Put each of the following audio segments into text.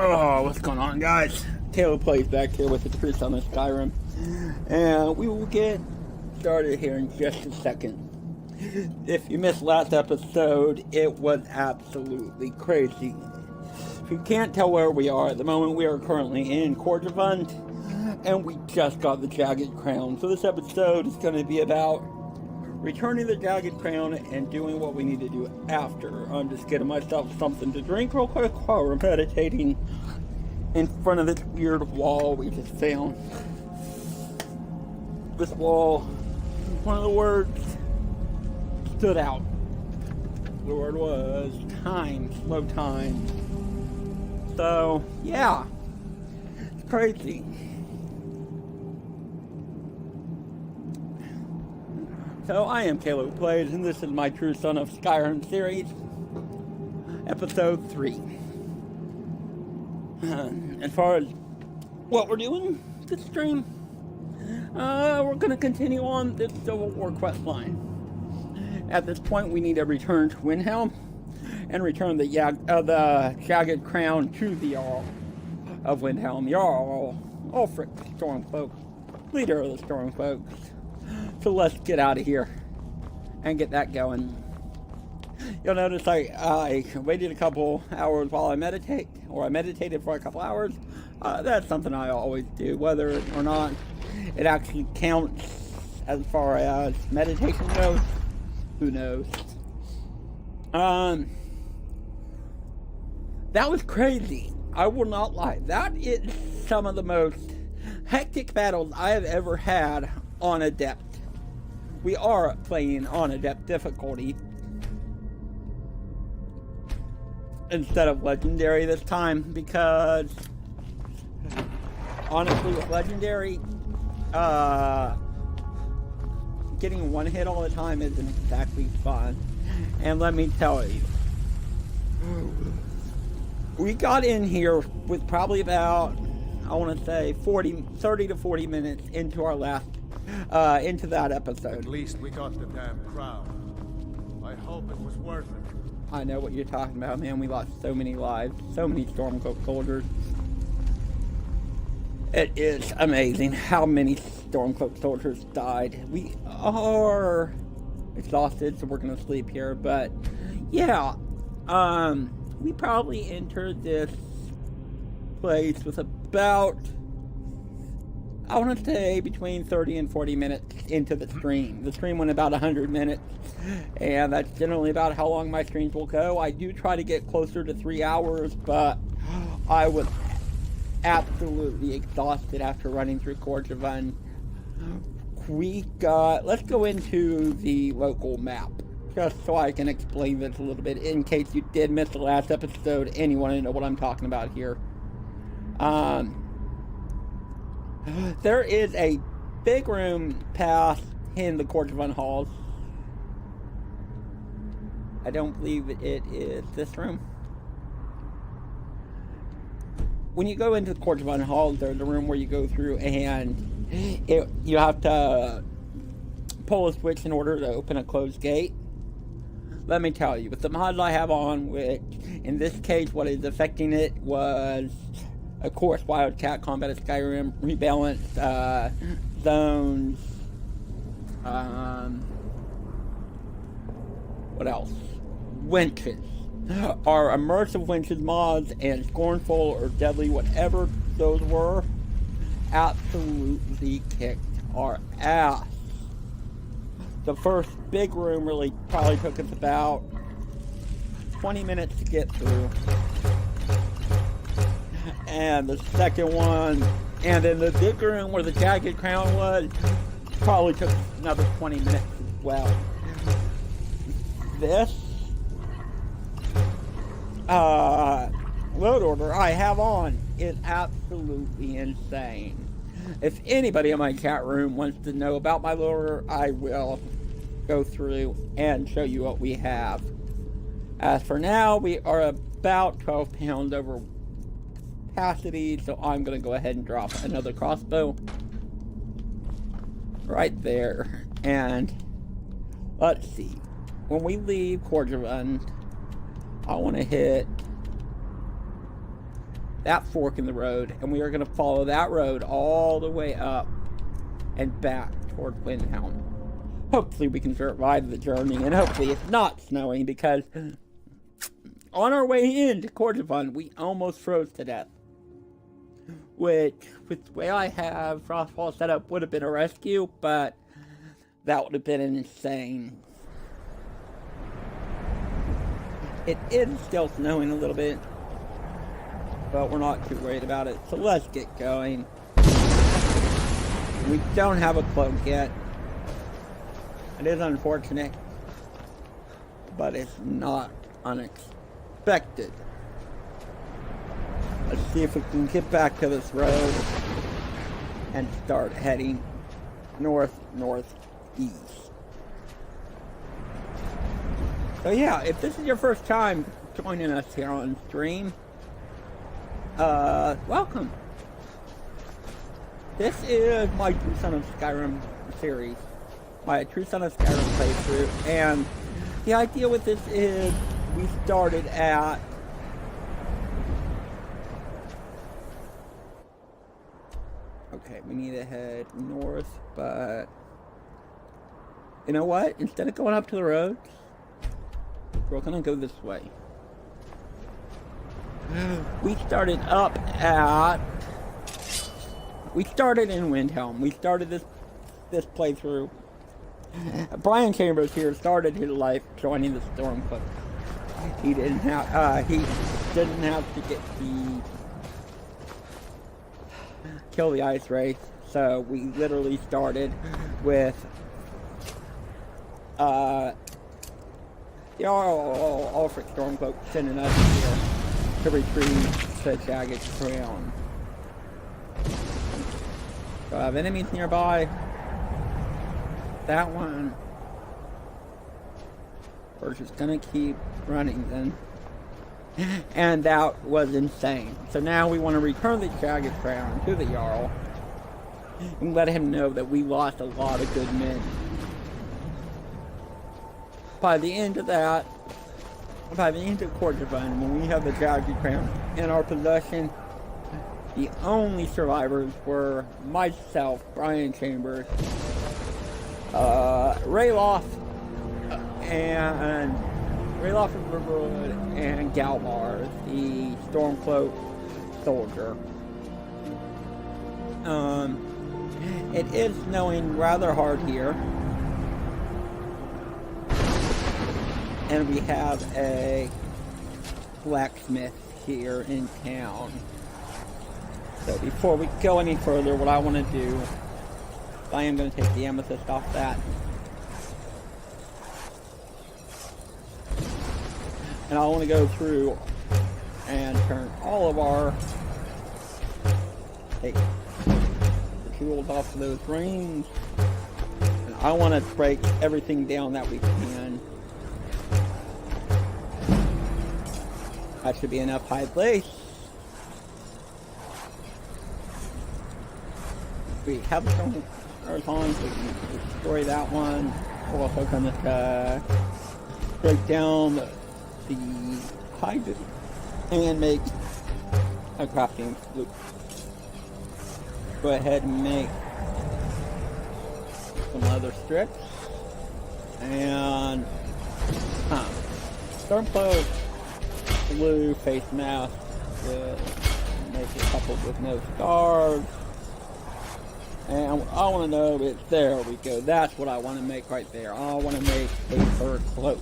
Oh, what's going on, guys? Taylor Plays back here with the Truth on the Skyrim, and we will get started here in just a second. If you missed last episode, it was absolutely crazy. If you can't tell where we are at the moment, we are currently in Cordovan, and we just got the Jagged Crown. So this episode is going to be about returning the Jagged Crown and doing what we need to do after. I'm just getting myself something to drink real quick while we're meditating in front of this weird wall we just found. This wall, one of the words stood out. The word was time, slow time. So, yeah, it's crazy. So, I am Caleb Plays, and this is my True Son of Skyrim series, episode 3. As far as what we're doing this stream, we're going to continue on this Civil War quest line. At this point, we need to return to Windhelm and return the Jagged Crown to the Jarl of Windhelm. Jarl, Ulfric Stormfolk, leader of the Stormfolks. So let's get out of here and get that going. You'll notice I waited a couple hours while I meditate, or I meditated for a couple hours. That's something I always do, whether or not it actually counts as far as meditation goes. Who knows? That was crazy. I will not lie. That is some of the most hectic battles I have ever had on Adept. We are playing on Adept difficulty instead of Legendary this time because, honestly, with Legendary, getting one hit all the time isn't exactly fun. And let me tell you, we got in here with probably about, I want to say, 30 to 40 minutes into our last, into that episode. At least we got the damn crown. I hope it was worth it. I know what you're talking about, man. We lost so many lives, so many Stormcloak soldiers. It is amazing how many Stormcloak soldiers died. We are exhausted, so we're gonna sleep here. But yeah, we probably entered this place with about, I want to say, between 30 and 40 minutes into the stream. The stream went about 100 minutes, and that's generally about how long my streams will go. I do try to get closer to 3 hours, but I was absolutely exhausted after running through Cordovan. Let's go into the local map, just so I can explain this a little bit, in case you did miss the last episode and you want to know what I'm talking about here. There is a big room past in the Cordovan halls. I don't believe it is this room. When you go into the Cordovan halls, there's a room where you go through and you have to pull a switch in order to open a closed gate. Let me tell you, with the mods I have on, which in this case what is affecting it was, of course, Wildcat Combat of Skyrim, rebalanced zones, what else? Winches. Our immersive winches mods and scornful or deadly, whatever those were, absolutely kicked our ass. The first big room really probably took us about 20 minutes to get through. And the second one, and then the big room where the Jagged Crown was, probably took another 20 minutes as well. This load order I have on is absolutely insane. If anybody in my chat room wants to know about my load order, I will go through and show you what we have. As for now, we are about 12 pounds over capacity, so I'm going to go ahead and drop another crossbow right there. And let's see, when we leave Cordovan, I want to hit that fork in the road, and we are going to follow that road all the way up and back toward Windhelm. Hopefully we can survive the journey, and hopefully it's not snowing, because on our way into Cordovan, we almost froze to death. Which, with the way I have Frostfall set up, would have been a rescue, but that would have been insane. It is still snowing a little bit, but we're not too worried about it, so let's get going. We don't have a cloak yet. It is unfortunate, but it's not unexpected. Let's see if we can get back to this road and start heading northeast. So yeah, if this is your first time joining us here on stream, welcome. This is my True Son of Skyrim series, my True Son of Skyrim playthrough, and the idea with this is we started at okay, we need to head north, but you know what? Instead of going up to the roads, we're gonna go this way. We started in Windhelm. We started this playthrough. Brian Chambers here started his life joining the Stormcloak. He didn't have to kill the ice wraith, so we literally started with the Ulfric Stormcloak sending us here to retrieve the Jagged crown. Do I have enemies nearby? That one. We're just gonna keep running then. And that was insane. So now we want to return the Jagged crown to the Jarl and let him know that we lost a lot of good men. By the end of Cordovan, when we have the Jagged crown in our possession, the only survivors were myself, Brian Chambers, Rayloff of Riverwood, and Galvar, the Stormcloak soldier. It is snowing rather hard here. And we have a blacksmith here in town. So before we go any further, what I want to do, I am going to take the amethyst off that. And I want to go through and turn all of our the tools off of those rings. And I want to break everything down that we can. That should be enough high place. We have some earth on, so we can destroy that one. We're also going to break down the hide and make a crafting loop. Go ahead and make some leather strips and Stormcloak blue face mask. Make a couple with no scars. And I want to know it's there we go. That's what I want to make right there. I want to make a fur cloak.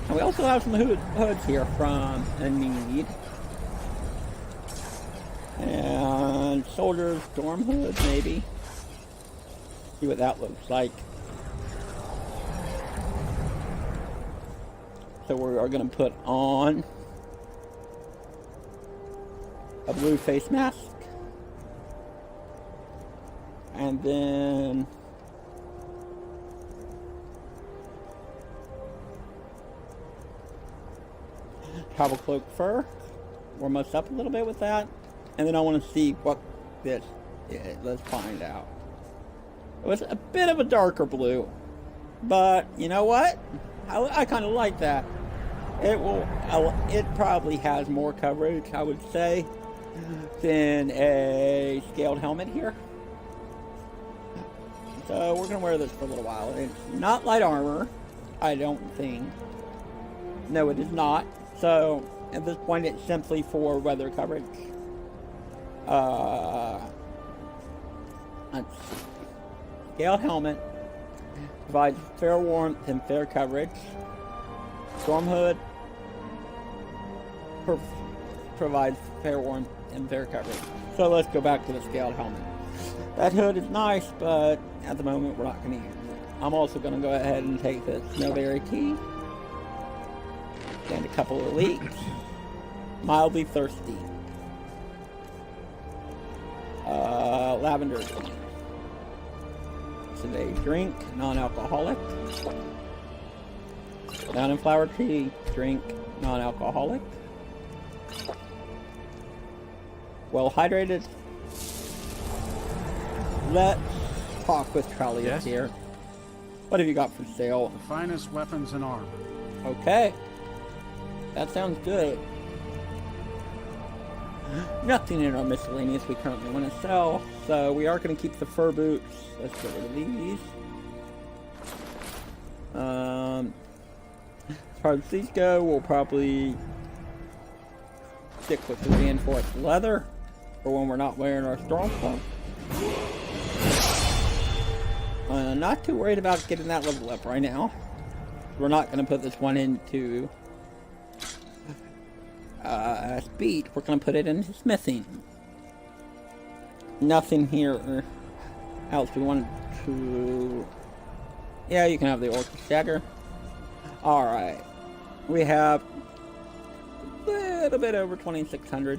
And we also have some hoods here from a need. And soldier's storm hood, maybe. See what that looks like. So we are going to put on a blue face mask. And then travel cloak fur. Warm us up a little bit with that. And then I want to see what this is. Let's find out. It was a bit of a darker blue. But you know what? I kind of like that. It probably has more coverage, I would say, than a scaled helmet here. So we're gonna wear this for a little while. It's not light armor, I don't think. No, it is not. So at this point, it's simply for weather coverage. Let's see. Scaled helmet provides fair warmth and fair coverage. Storm hood provides fair warmth and fair coverage. So let's go back to the scaled helmet. That hood is nice, but at the moment we're not going to use it. I'm also going to go ahead and take the Snowberry tea and a couple of leeks. Mildly thirsty. Lavender drink. Today's drink, non-alcoholic. Down in flower tea, drink, non-alcoholic. Well hydrated. Let's talk with Trollius Yes? here. What have you got for sale? The finest weapons and armor. Okay. That sounds good. Nothing in our miscellaneous we currently want to sell, so we are going to keep the fur boots. Let's get rid of these. As far as these go, we'll probably stick with the reinforced leather for when we're not wearing our storm cloak. Not too worried about getting that level up right now. We're not going to put this one into speed. We're going to put it into smithing. Nothing here else we want to... Yeah, you can have the Orcish dagger. Alright. We have a little bit over 2,600.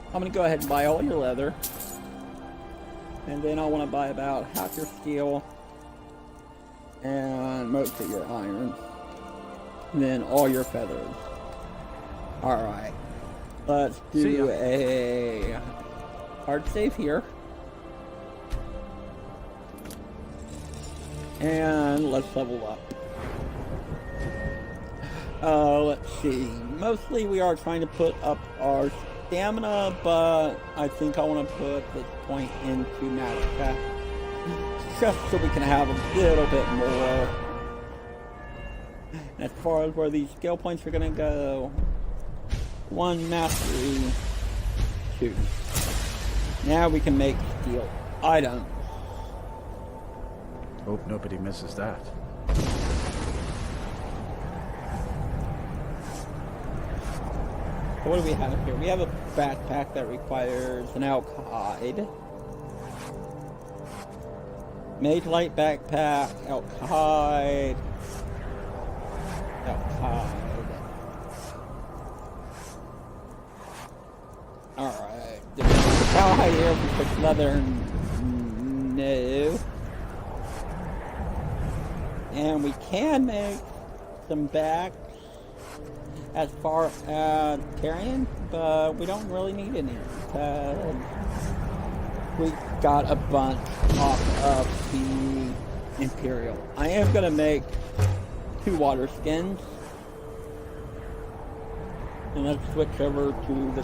I'm going to go ahead and buy all your leather. And then I want to buy about half your steel and most of your iron. And then all your feathers. Alright. Let's do a hard save here. And let's level up. Let's see. Mostly we are trying to put up our stamina, but I think I want to put this point into max attack. Just so we can have a little bit more. And as far as where these skill points are going to go, 1 mastery, 2. Now we can make steel items. Hope nobody misses that. So what do we have here? We have a backpack that requires an elk hide. Mage light backpack, elk hide, elk hide. Alright. Cow hide here, we put leather, no. And we can make some backs as far as carrying, but we don't really need any because we got a bunch off of the Imperial. I am going to make 2 water skins. And let's switch over to the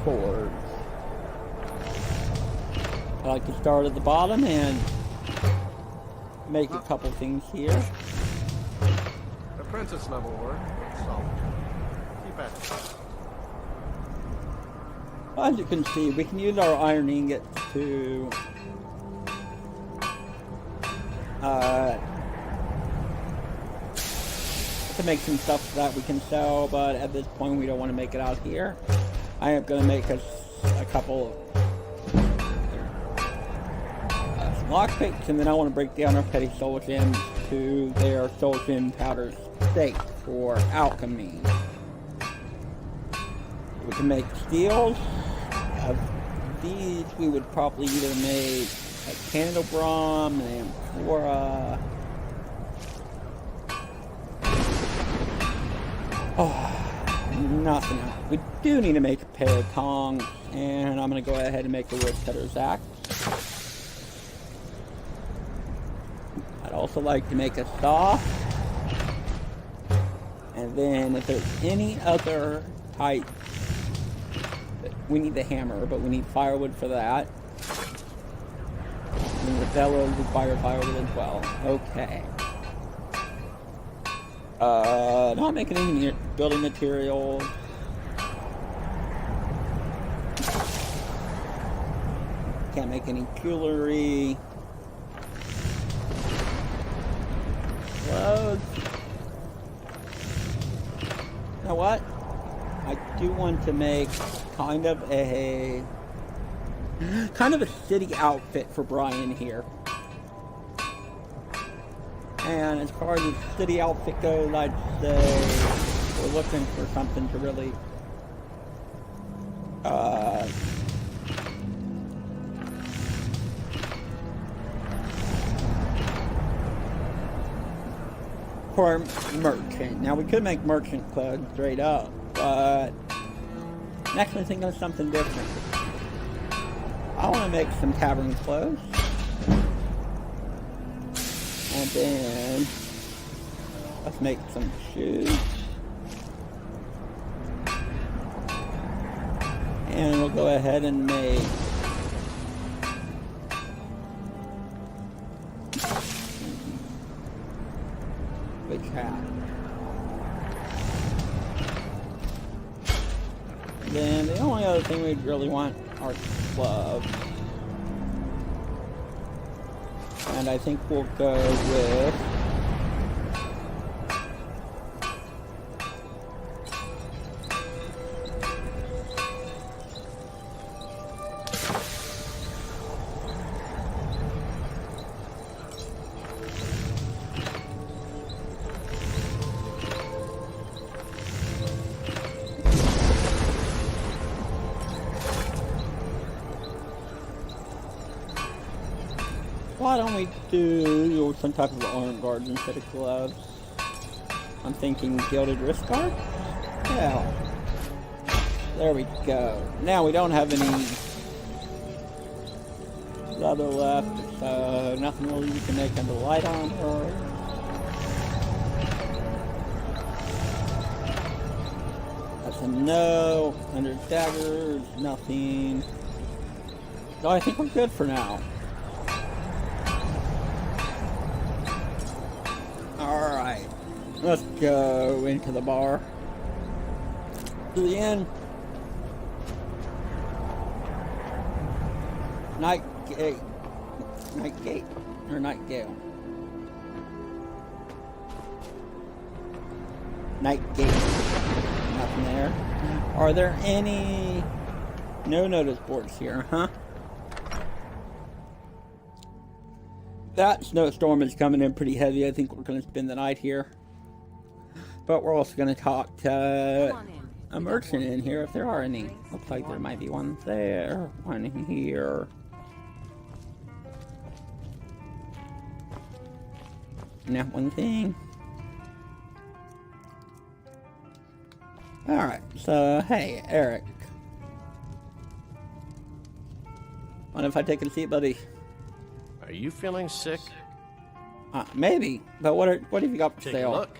swords. I like to start at the bottom and make a couple things here. Apprentice level work. Solid. Keep at it. As you can see, we can use our iron ingots to make some stuff that we can sell, but at this point we don't want to make it out here. I am going to make us a couple some lockpicks, and then I want to break down our petty soul gems to their soul gem powder state for alchemy. We can make steels. Of these, we would probably either make a Candlebrom, an Amphora. Oh, nothing else. We do need to make a pair of tongs, and I'm going to go ahead and make a woodcutter's axe. I'd also like to make a saw. And then if there's any other type, we need the hammer, but we need firewood for that. And the bellows require firewood as well. Okay. Not making any building materials. Can't make any jewelry. Clothes. You know what? I do want to make kind of a city outfit for Brian here. And as far as the city outfit goes, I'd say we're looking for something to really for merchant. Now we could make merchant clothes straight up, but I'm actually thinking of something different. I want to make some tavern clothes. And then let's make some shoes. And we'll go ahead and make which hat. Then the only other thing we'd really want are gloves. And I think we'll go with why don't we do some type of arm guards instead of gloves? I'm thinking gilded wrist guard? Yeah. There we go. Now we don't have any leather left, so nothing really we can make under light on her. That's a no. Under daggers, nothing. So I think we're good for now. Alright, let's go into the bar. To the inn. Night gate. Or night gale. Night gate. Nothing there. Are there any no notice boards here, huh? That snowstorm is coming in pretty heavy. I think we're going to spend the night here. But we're also going to talk to a merchant in here if there are any. Looks like there might be one there, one here. Not one thing. Alright, so hey, Eric. Mind if I take a seat, buddy? Are you feeling sick? Maybe. But what have you got for Take sale? a look.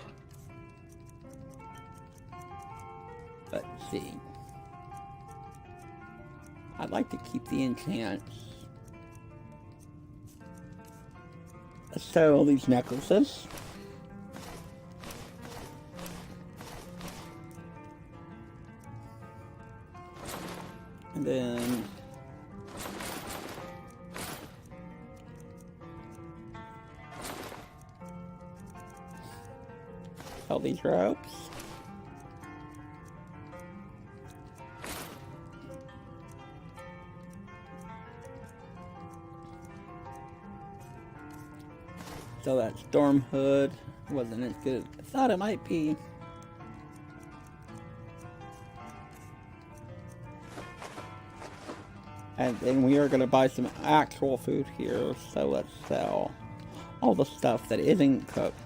Let's see. I'd like to keep the enchants. Let's sell these necklaces. And then sell these ropes. So that storm hood wasn't as good as I thought it might be. And then we are going to buy some actual food here, so let's sell all the stuff that isn't cooked.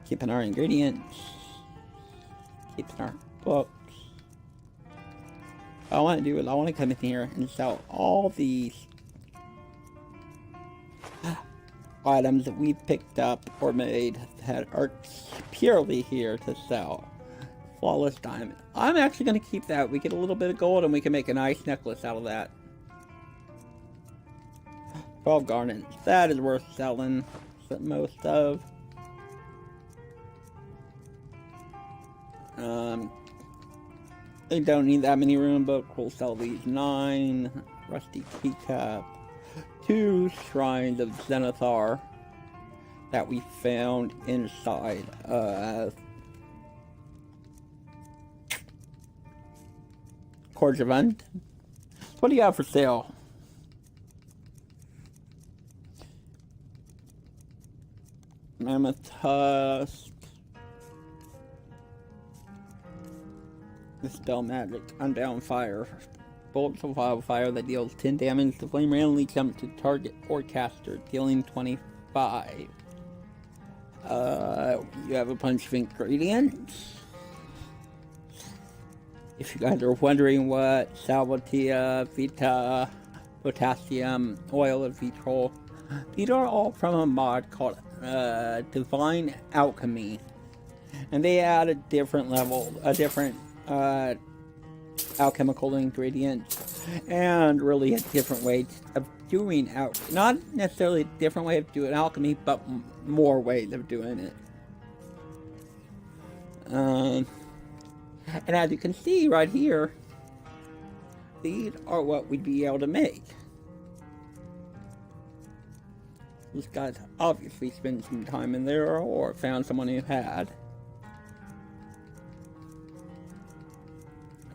Keeping our ingredients, keeping our books. What I want to do is I want to come in here and sell all these items that we picked up or made that are purely here to sell. Flawless diamond. I'm actually going to keep that. We get a little bit of gold and we can make a nice necklace out of that. 12 garnets. That is worth selling most of. They don't need that many rune books. We'll sell these 9. Rusty teacup. 2 shrines of Zenithar that we found inside Cordovan. What do you have for sale? Mammoth Tusk. Dispel magic. Unbound fire. Bolts of wildfire that deals 10 damage. The flame randomly jumps to target or caster, dealing 25. You have a bunch of ingredients. If you guys are wondering what Salvatia, Vita, Potassium, Oil of Vitrol, these are all from a mod called Divine Alchemy. And they add a different alchemical ingredients and really a different way of doing alchemy. Not necessarily a different way of doing alchemy, but more ways of doing it. And as you can see right here, these are what we'd be able to make. This guy's obviously spent some time in there or found someone who had.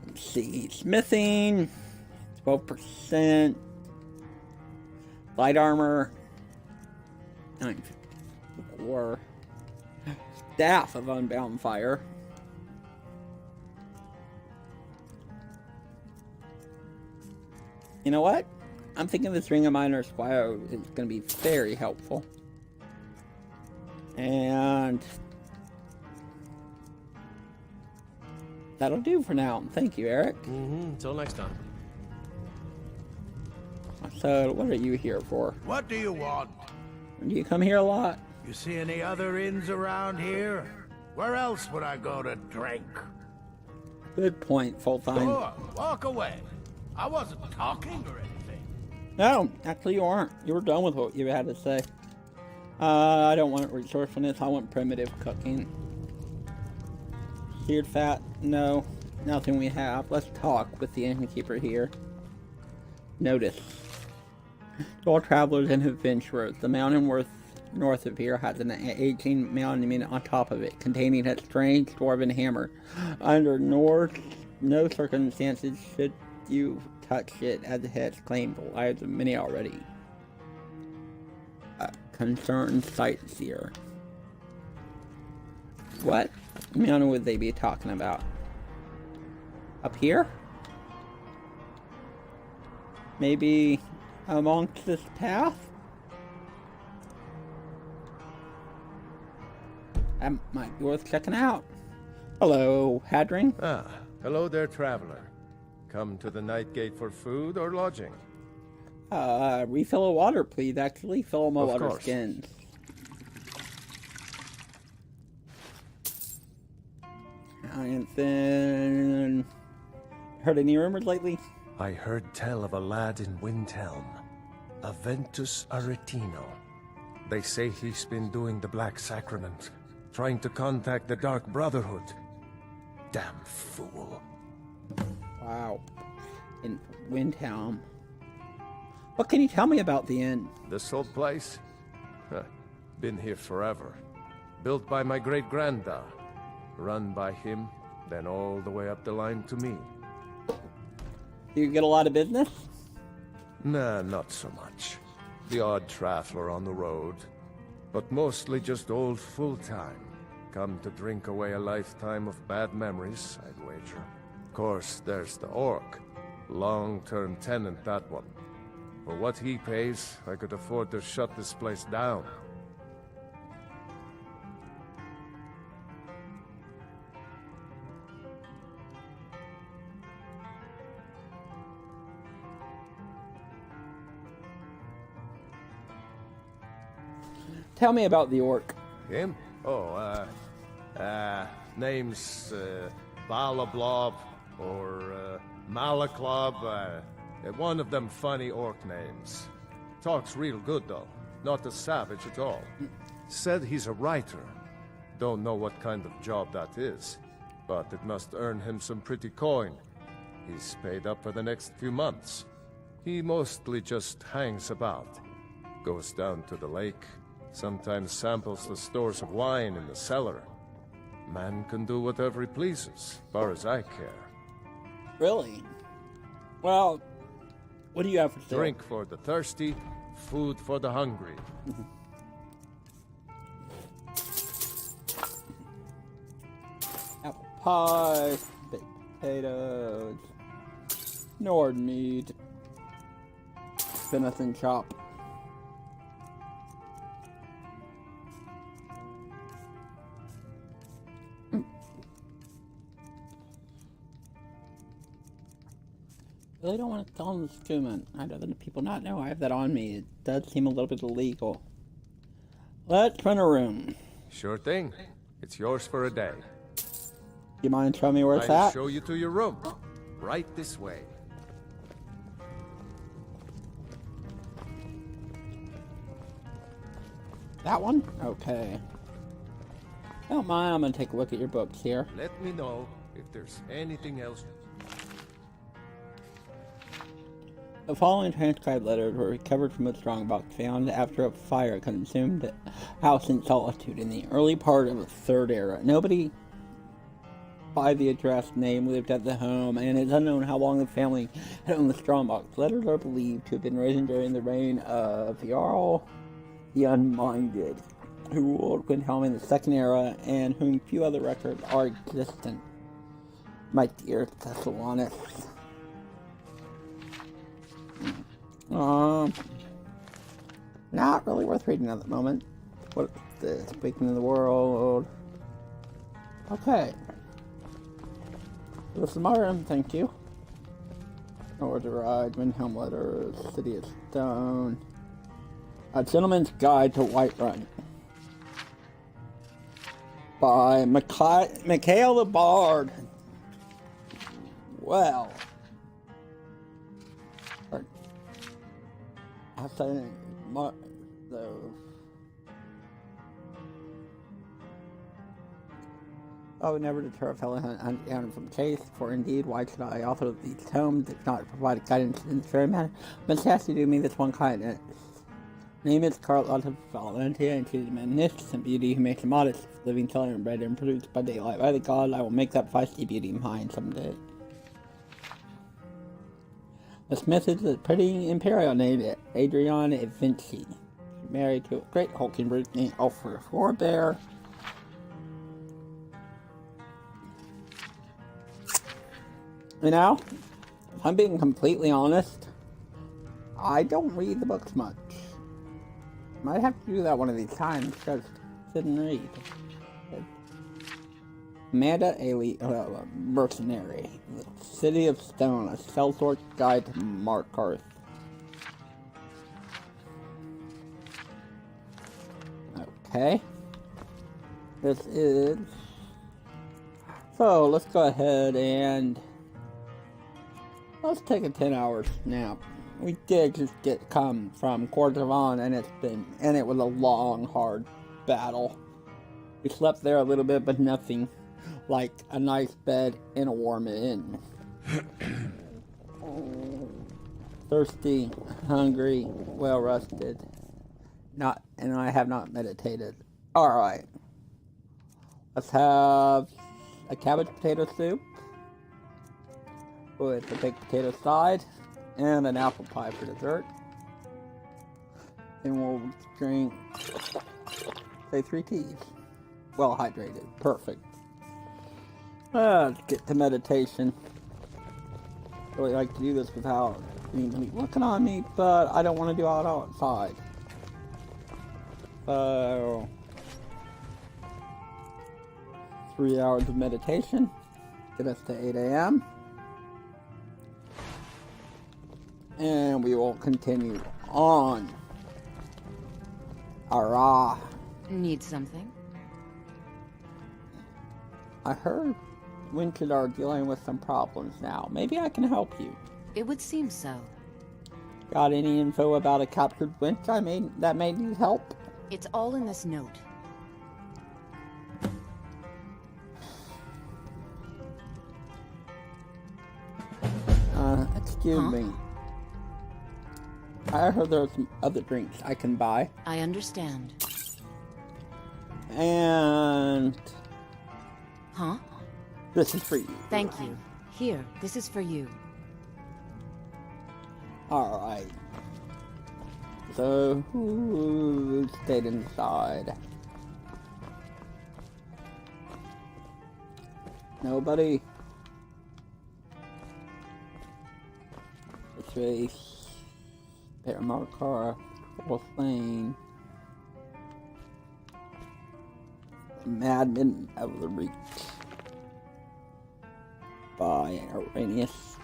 Let's see, smithing, 12%, light armor, 954, staff of unbound fire. You know what? I'm thinking this Ring of Minor Squire is going to be very helpful. And that'll do for now. Thank you, Eric. Until next time. So, what are you here for? What do you want? Do you come here a lot? You see any other inns around here? Where else would I go to drink? Good point, full time. Sure, walk away. I wasn't talking or anything. No, actually you aren't. You were done with what you had to say. I don't want resourcefulness, I want primitive cooking. Seared fat? No, nothing we have. Let's talk with the innkeeper here. Notice. To all travelers and adventurers, the mountain north of here has an aging monument on top of it, containing a strange dwarven hammer. Under no circumstances should you touch it, as it has claimed the lives of many already. A concerned sightseer. What mountain would they be talking about? Up here? Maybe amongst this path? That might be worth checking out. Hello, Hadring. Ah, hello there, traveler. Come to the Night Gate for food or lodging? Refill of water, please. Actually, fill my Of water course. skins. And then... Heard any rumors lately? I heard tell of a lad in Windhelm, Aventus Aretino. They say he's been doing the Black Sacrament, trying to contact the Dark Brotherhood. Damn fool. Wow. In Windhelm. What can you tell me about the inn? This old place? Huh. Been here forever. Built by my great-granddad. Run by him, then all the way up the line to me. Do you get a lot of business? Nah, not so much. The odd traveler on the road. But mostly just old full-time. Come to drink away a lifetime of bad memories, I'd wager. Of course, there's the orc. Long-term tenant, that one. For what he pays, I could afford to shut this place down. Tell me about the orc. Him? Oh, name's, Balablob, or, Malaklob, one of them funny orc names. Talks real good, though. Not a savage at all. Said he's a writer. Don't know what kind of job that is, but it must earn him some pretty coin. He's paid up for the next few months. He mostly just hangs about. Goes down to the lake, sometimes samples the stores of wine in the cellar. Man can do whatever he pleases, as far as I care. Really? Well, what do you have for sale? Drink for the thirsty, food for the hungry. Apple pie, baked potatoes, Nord meat, venison chop. Really don't want to tell them this too, I'd rather people not know I have that on me. It does seem a little bit illegal. Let's rent a room. Sure thing. It's yours for a day. You mind showing me where it's I'll at? show you to your room. Right this way. That one? Okay. Don't mind, I'm gonna take a look at your books here. Let me know if there's anything else. The following transcribed letters were recovered from a strongbox found after a fire consumed the house in Solitude in the early part of the Third Era. Nobody by the address name lived at the home, and it's unknown how long the family had owned the strongbox. Letters are believed to have been written during the reign of Jarl the Unminded, who ruled Windhelm in the Second Era, and whom few other records are existent. My dear Thessalonians. Not really worth reading at the moment. What is this? Speaking of the world. Okay. This is my room, thank you. Nowhere to ride, Windhelm letters, City of Stone. A Gentleman's Guide to Whiterun. By Mikhail the Bard. Well. Outside the I would never deter a fellow hunt from chase, for indeed, why should I author these tomes if not provide guidance in this very manner? But she has to do me this one kindness. Name is Carlotta Valentia, and she is a magnificent beauty who makes a modest living, selling and bred and produced by daylight. By the god, I will make that feisty beauty mine someday. The smith is a pretty imperial named Adriana Vinci. She's married to a great hulking brute named Alfred Forbear. You know, if I'm being completely honest, I don't read the books much. Might have to do that one of these times, just sit and read. Amanda Ailey, Mercenary. The City of Stone, a sellsword guide to Markarth. Okay. This is... So, let's go ahead and... Let's take a 10-hour nap. We did just come from Cordovan, and it was a long, hard battle. We slept there a little bit, but nothing like a nice bed in a warm inn. Thirsty, hungry, well rested. And I have not meditated. Alright. Let's have a cabbage potato soup with a baked potato side and an apple pie for dessert. And we'll drink, say, 3 teas. Well hydrated. Perfect. Let's get to meditation. I really like to do this without anybody looking on me, but I don't want to do it outside. So, 3 hours of meditation. Get us to 8 a.m. And we will continue on. Hurrah! Need something? I heard winches are dealing with some problems now. Maybe I can help you. It would seem so. Got any info about a captured winch that may need help? It's all in this note. Excuse me. I heard there are some other drinks I can buy. I understand. And Huh? this is for you. Thank you. Here, this is for you. Alright. So, who stayed inside? Nobody? Trace. Pair marker. Full thing. Madman of the Reach. By Arrhenius.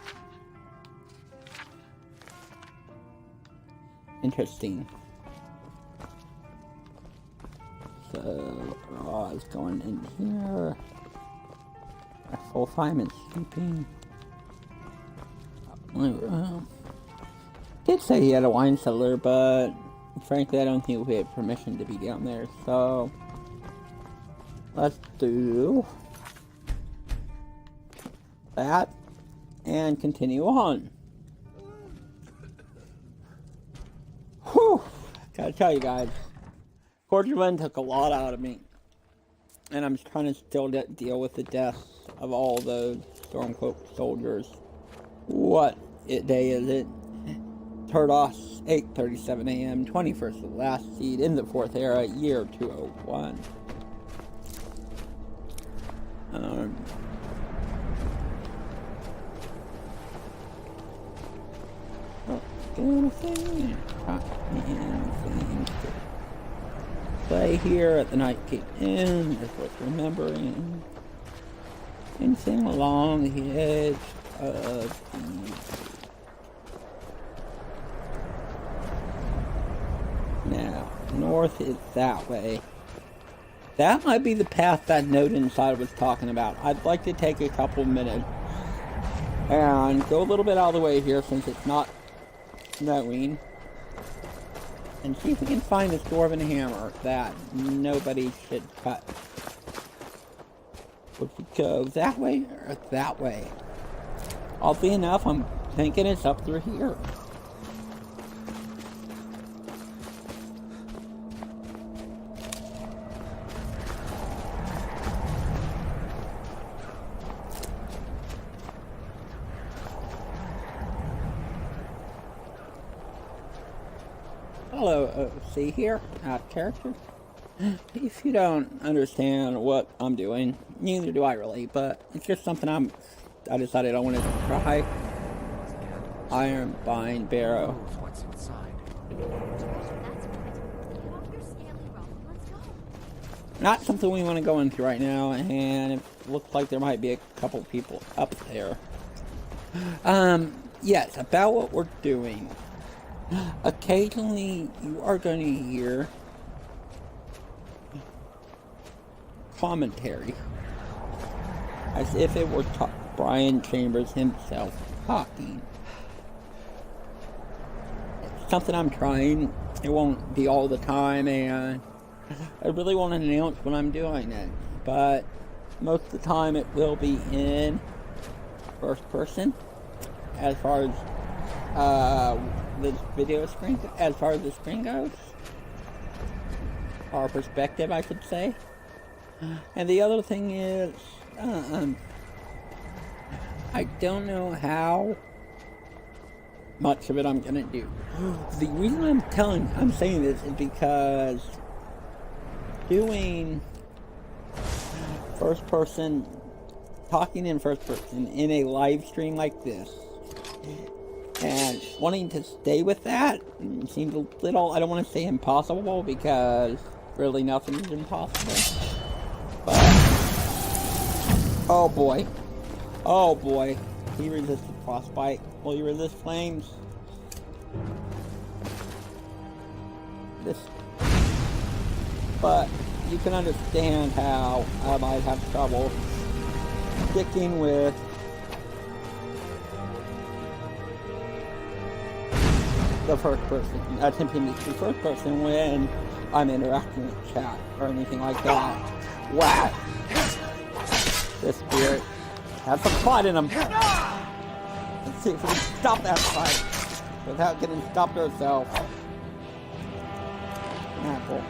Interesting. So, Raw is going in here. A full time is sleeping. Did say he had a wine cellar, but frankly, I don't think we had permission to be down there. So, let's do that and continue on. Whew! Gotta tell you guys, Cordovan took a lot out of me, and I'm trying to still deal with the deaths of all those Stormcloak soldiers. What day is it? Turdos, 8:37 a.m., 21st of the last seed in the 4th era, year 201. Play here at the Nightgate Inn is worth remembering. And sing along the edge of the... Now, north is that way. That might be the path that note inside was talking about. I'd like to take a couple minutes and go a little bit out of the way here since it's not snowing, and see if we can find this dwarven hammer that nobody should cut. Would we go that way or that way? Oddly enough, I'm thinking it's up through here. Hello, OC here, out of character. If you don't understand what I'm doing, neither do I really, but it's just something I decided I wanted to try. Iron Bind Barrow. What's inside? Not something we want to go into right now, and it looks like there might be a couple people up there. Yes, about what we're doing. Occasionally, you are going to hear commentary, as if it were Brian Chambers himself talking. It's something I'm trying. It won't be all the time, and I really won't announce when I'm doing it, but most of the time it will be in first person, as far as this video screen, as far as the screen goes, or perspective, I should say. And the other thing is, I don't know how much of it I'm gonna do. The reason I'm saying this is because doing first person, talking in first person in a live stream like this, and wanting to stay with that seems a little, I don't want to say impossible, because really nothing is impossible. But, oh boy, he resisted frostbite. Will you resist flames? but you can understand how I might have trouble sticking with the first person, attempting to be first person when I'm interacting with chat or anything like that. Wow! This spirit has some fight in him. Let's see if we can stop that fight without getting stopped ourselves. Apple.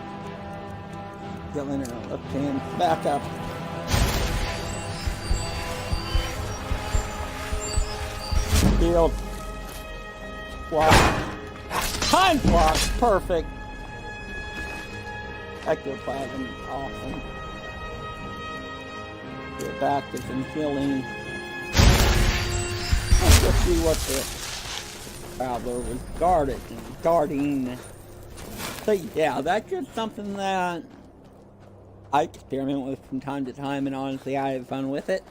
Yelling in our left hand. Back up. Shield. Block. Time block. Perfect. Ectoplasm. Awesome. Get back to some healing. Let's just see what the Traveler was guarding. So yeah, that's just something that I experiment with from time to time, and honestly I have fun with it.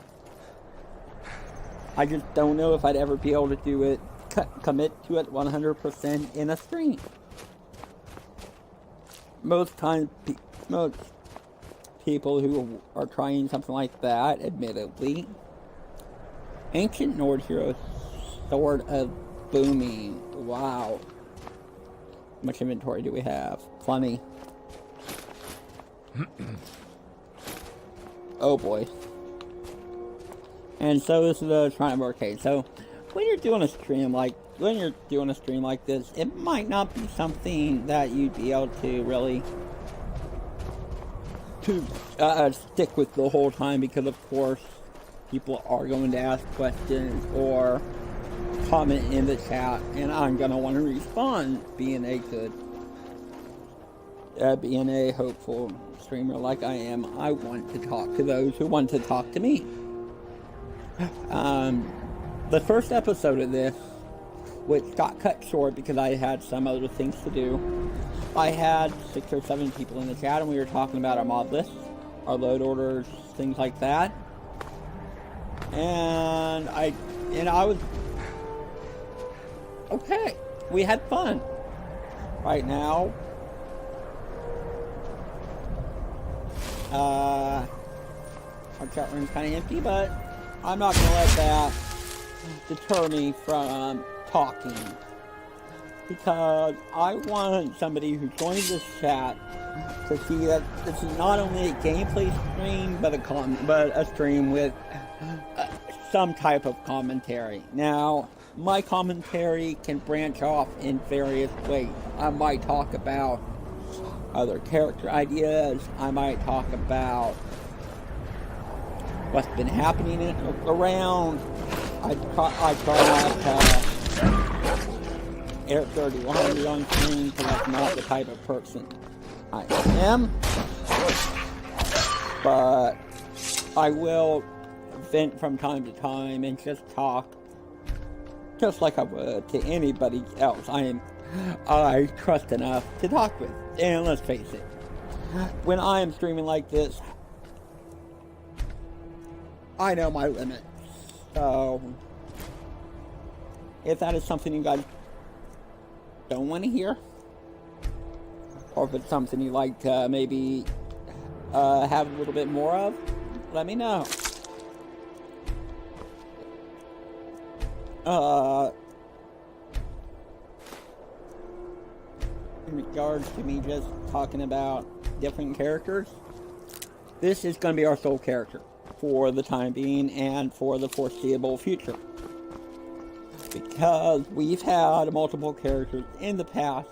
I just don't know if I'd ever be able to do it, commit to it 100% in a stream. Most people who are trying something like that, admittedly. Ancient Nord Hero, Sword of Booming. Wow. How much inventory do we have? Plenty. Oh boy. And so this is a Shrine of Arcade. So when you're doing a stream like this, it might not be something that you'd be able to really stick with the whole time, because of course people are going to ask questions or comment in the chat, and I'm gonna want to respond, being a hopeful streamer like I am. I want to talk to those who want to talk to me. The first episode of this, which got cut short because I had some other things to do, I had 6 or 7 people in the chat, and we were talking about our mod lists, our load orders, things like that. And I was okay. We had fun. Right now, our chat room's kind of empty, but I'm not gonna let that deter me from talking, because I want somebody who joins this chat to see that this is not only a gameplay stream, but a stream with some type of commentary. Now, my commentary can branch off in various ways. I might talk about other character ideas. I might talk about what's been happening around. I try not to Air 3100 on screen, because that's not the type of person I am. But I will vent from time to time and just talk just like I would to anybody else I trust enough to talk with. And let's face it, when I am streaming like this, I know my limits. So if that is something you guys don't want to hear, or if it's something you'd like to maybe have a little bit more of, let me know. In regards to me just talking about different characters, this is going to be our sole character for the time being and for the foreseeable future, because we've had multiple characters in the past,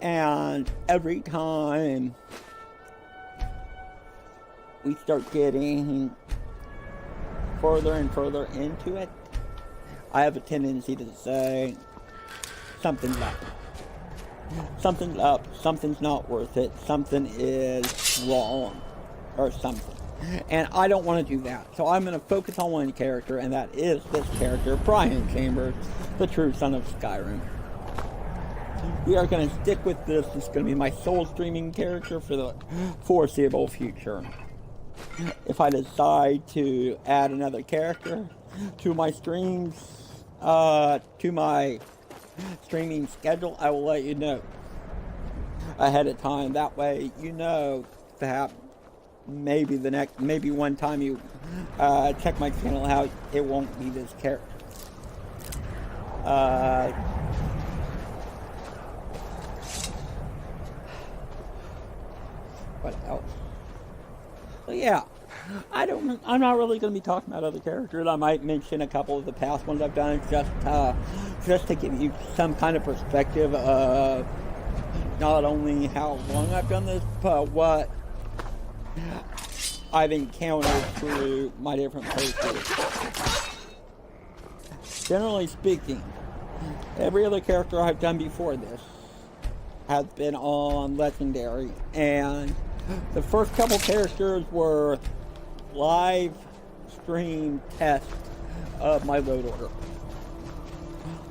and every time we start getting further and further into it, I have a tendency to say something's up. Something's up, something's not worth it, something is wrong, or something. And I don't want to do that. So I'm going to focus on one character, and that is this character, Brian Chambers, the true son of Skyrim. We are going to stick with this. It's going to be my sole streaming character for the foreseeable future. If I decide to add another character to my streams, to my streaming schedule, I will let you know ahead of time. That way you know that maybe one time you check my channel out, it won't be this character. What else? So yeah, I'm not really going to be talking about other characters. I might mention a couple of the past ones I've done, just to give you some kind of perspective of not only how long I've done this, but what I've encountered through my different playthroughs. Generally speaking, every other character I've done before this has been on Legendary, and the first couple characters were live stream tests of my load order.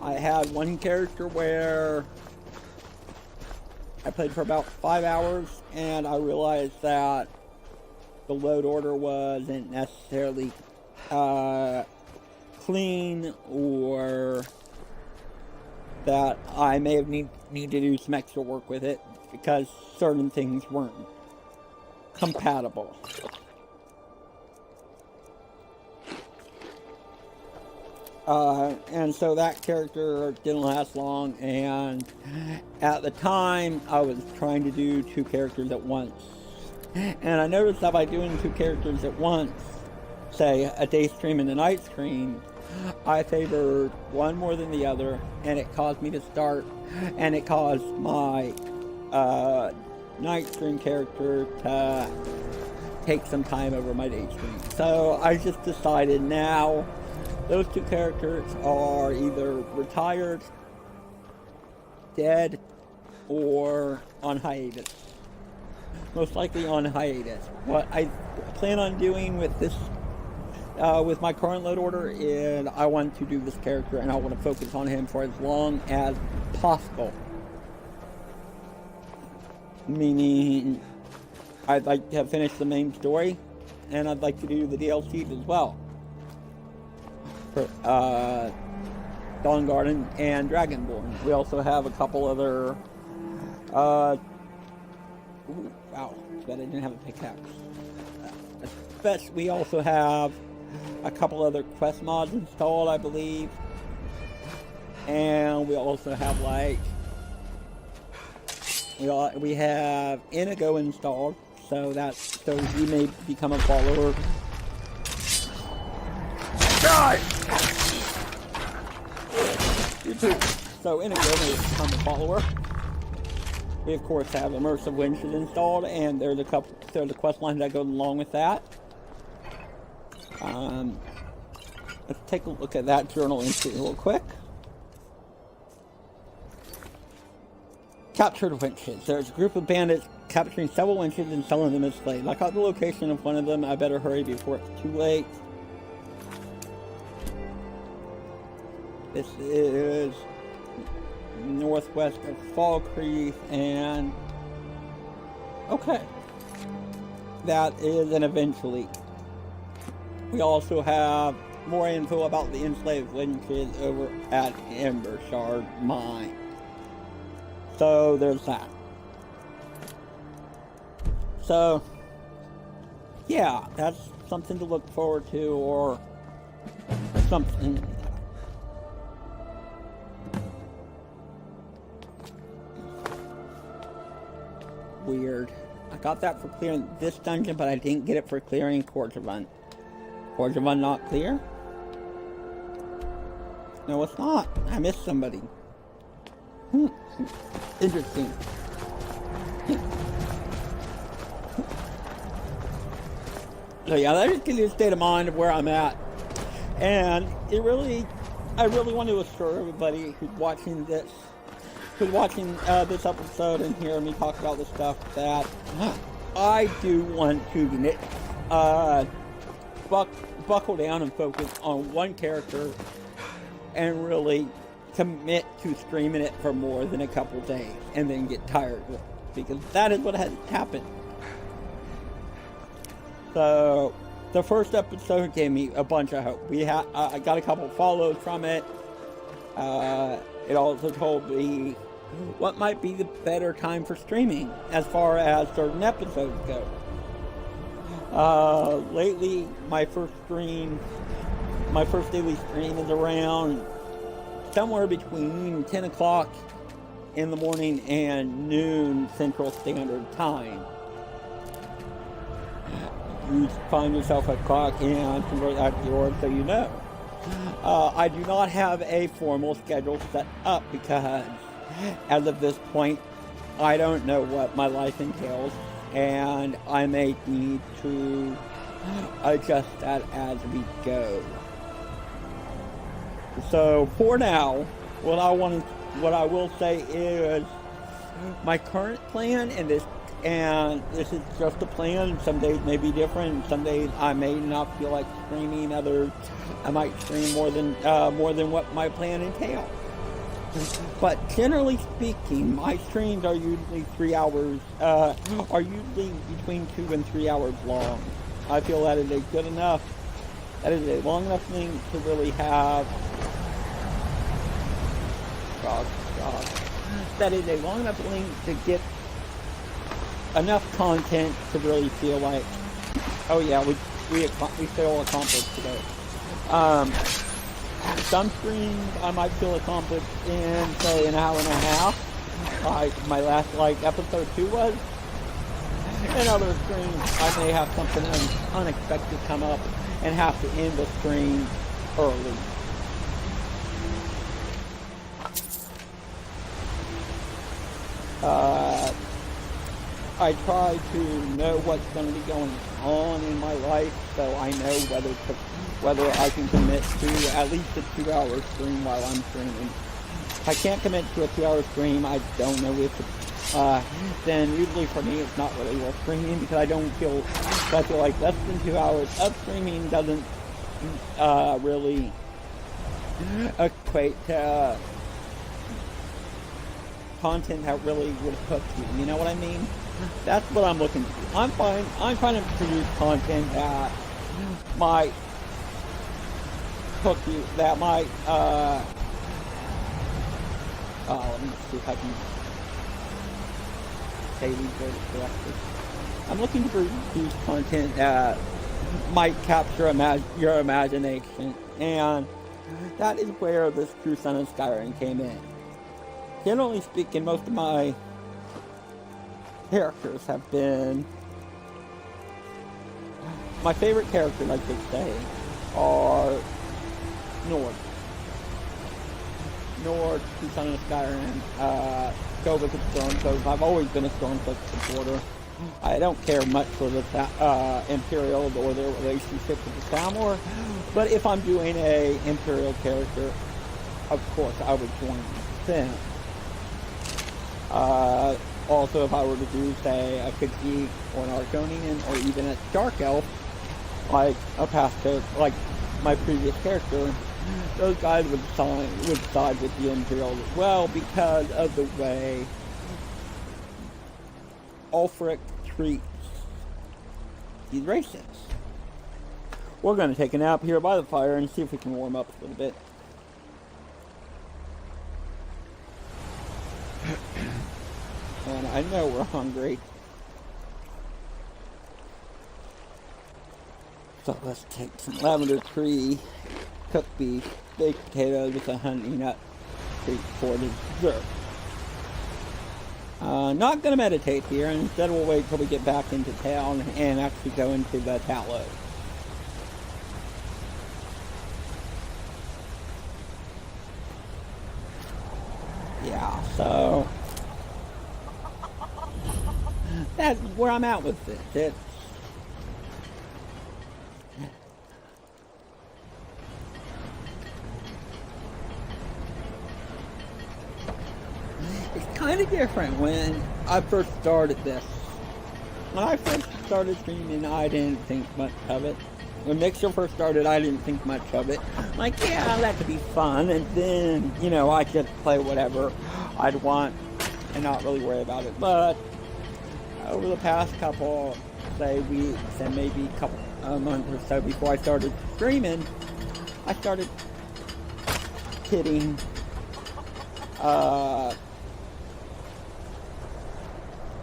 I had one character where I played for about 5 hours, and I realized that the load order wasn't necessarily clean, or that I may have need to do some extra work with it because certain things weren't compatible. And so that character didn't last long, and at the time I was trying to do 2 characters at once. And I noticed that by doing 2 characters at once, say a day stream and a night stream, I favored one more than the other, and it caused me to start, and it caused my night stream character to take some time over my day stream. So I just decided now those 2 characters are either retired, dead, or on hiatus. Most likely on hiatus. What I plan on doing with this, with my current load order, is I want to do this character and I want to focus on him for as long as possible. Meaning, I'd like to finish the main story, and I'd like to do the DLCs as well. For Dawn Garden and Dragonborn. We also have a couple other wow, but I didn't have a pickaxe. We also have a couple other quest mods installed, I believe. And we also have we have Inigo installed, so you may become a follower. Die! You too. So Inigo may become a follower. We of course have immersive winches installed, and there's a quest lines that go along with that. Let's take a look at that journal entry real quick. Captured winches. There's a group of bandits capturing several winches and selling them as slaves. I caught the location of one of them. I better hurry before it's too late. This is northwest of Fall Creek, and okay, that is an eventually. We also have more info about the enslaved winches over at Ember Shard Mine. So there's that. So yeah, that's something to look forward to, or something. Weird. I got that for clearing this dungeon, but I didn't get it for clearing Cordovan. Cordovan not clear? No, it's not. I missed somebody. Interesting. So yeah, that just gives you a state of mind of where I'm at. And I really want to assure everybody who's watching this episode and hear me talk about this stuff, that I do want to buckle down and focus on one character and really commit to streaming it for more than a couple days and then get tired of it, because that is what has happened. So the first episode gave me a bunch of hope. I got a couple follows from it. It also told me what might be the better time for streaming as far as certain episodes go. Lately, my first daily stream is around somewhere between 10 o'clock in the morning and noon Central Standard Time. You find yourself at clock and convert that to yours so you know. I do not have a formal schedule set up because as of this point, I don't know what my life entails, and I may need to adjust that as we go. So for now, what I will say is my current plan, and this is just a plan. Some days may be different. Some days I may not feel like streaming. Others I might stream more than what my plan entails. But generally speaking, my streams are usually 3 hours. Are usually between 2 and 3 hours long. I feel that is a good enough. That is a long enough thing to really have. That is a long enough link to get enough content to really feel like, oh yeah, we feel accomplished today. Some streams I might feel accomplished in, say, an hour and a half, like my last episode 2 was. In other streams, I may have something unexpected come up and have to end the stream early. I try to know what's going to be going on in my life, so I know whether I can commit to at least a 2-hour stream while I'm streaming. If I can't commit to a 2-hour stream, I don't know if then usually for me it's not really worth streaming, because I feel like less than 2 hours of streaming doesn't really equate to content that really would hook you. You know what I mean? That's what I'm looking to do. I'm trying to produce content that might hook you, that might let me see if I can say these words correctly. I'm looking to produce content that might capture your imagination, and that is where this True Son of Skyrim came in. Generally speaking, most of my characters have been... My favorite characters, I should say, are Nord, True Son of Skyrim, go with the Stormcloaks. I've always been a Stormcloak supporter. I don't care much for the Imperials or their relationship with the Thalmor, but if I'm doing a Imperial character, of course I would join them. Also, if I were to do, say, a Khajiit or an Argonian, or even a Dark Elf, like a past character, like my previous character, those guys would side with the Imperials as well, because of the way Ulfric treats these races. We're going to take a nap here by the fire and see if we can warm up a little bit. And I know we're hungry. So let's take some lavender tree, cooked beef, baked potatoes with a honey nut treat for dessert. Not going to meditate here, and instead we'll wait till we get back into town and actually go into the tallow. Yeah, so that's where I'm at with this. It's kind of different when I first started this. When I first started streaming, I didn't think much of it. When Mixer first started, I didn't think much of it. Like, yeah, that could be fun, and then, you know, I could play whatever I'd want and not really worry about it. But over the past couple, say, weeks and maybe a couple months or so before I started streaming, I started hitting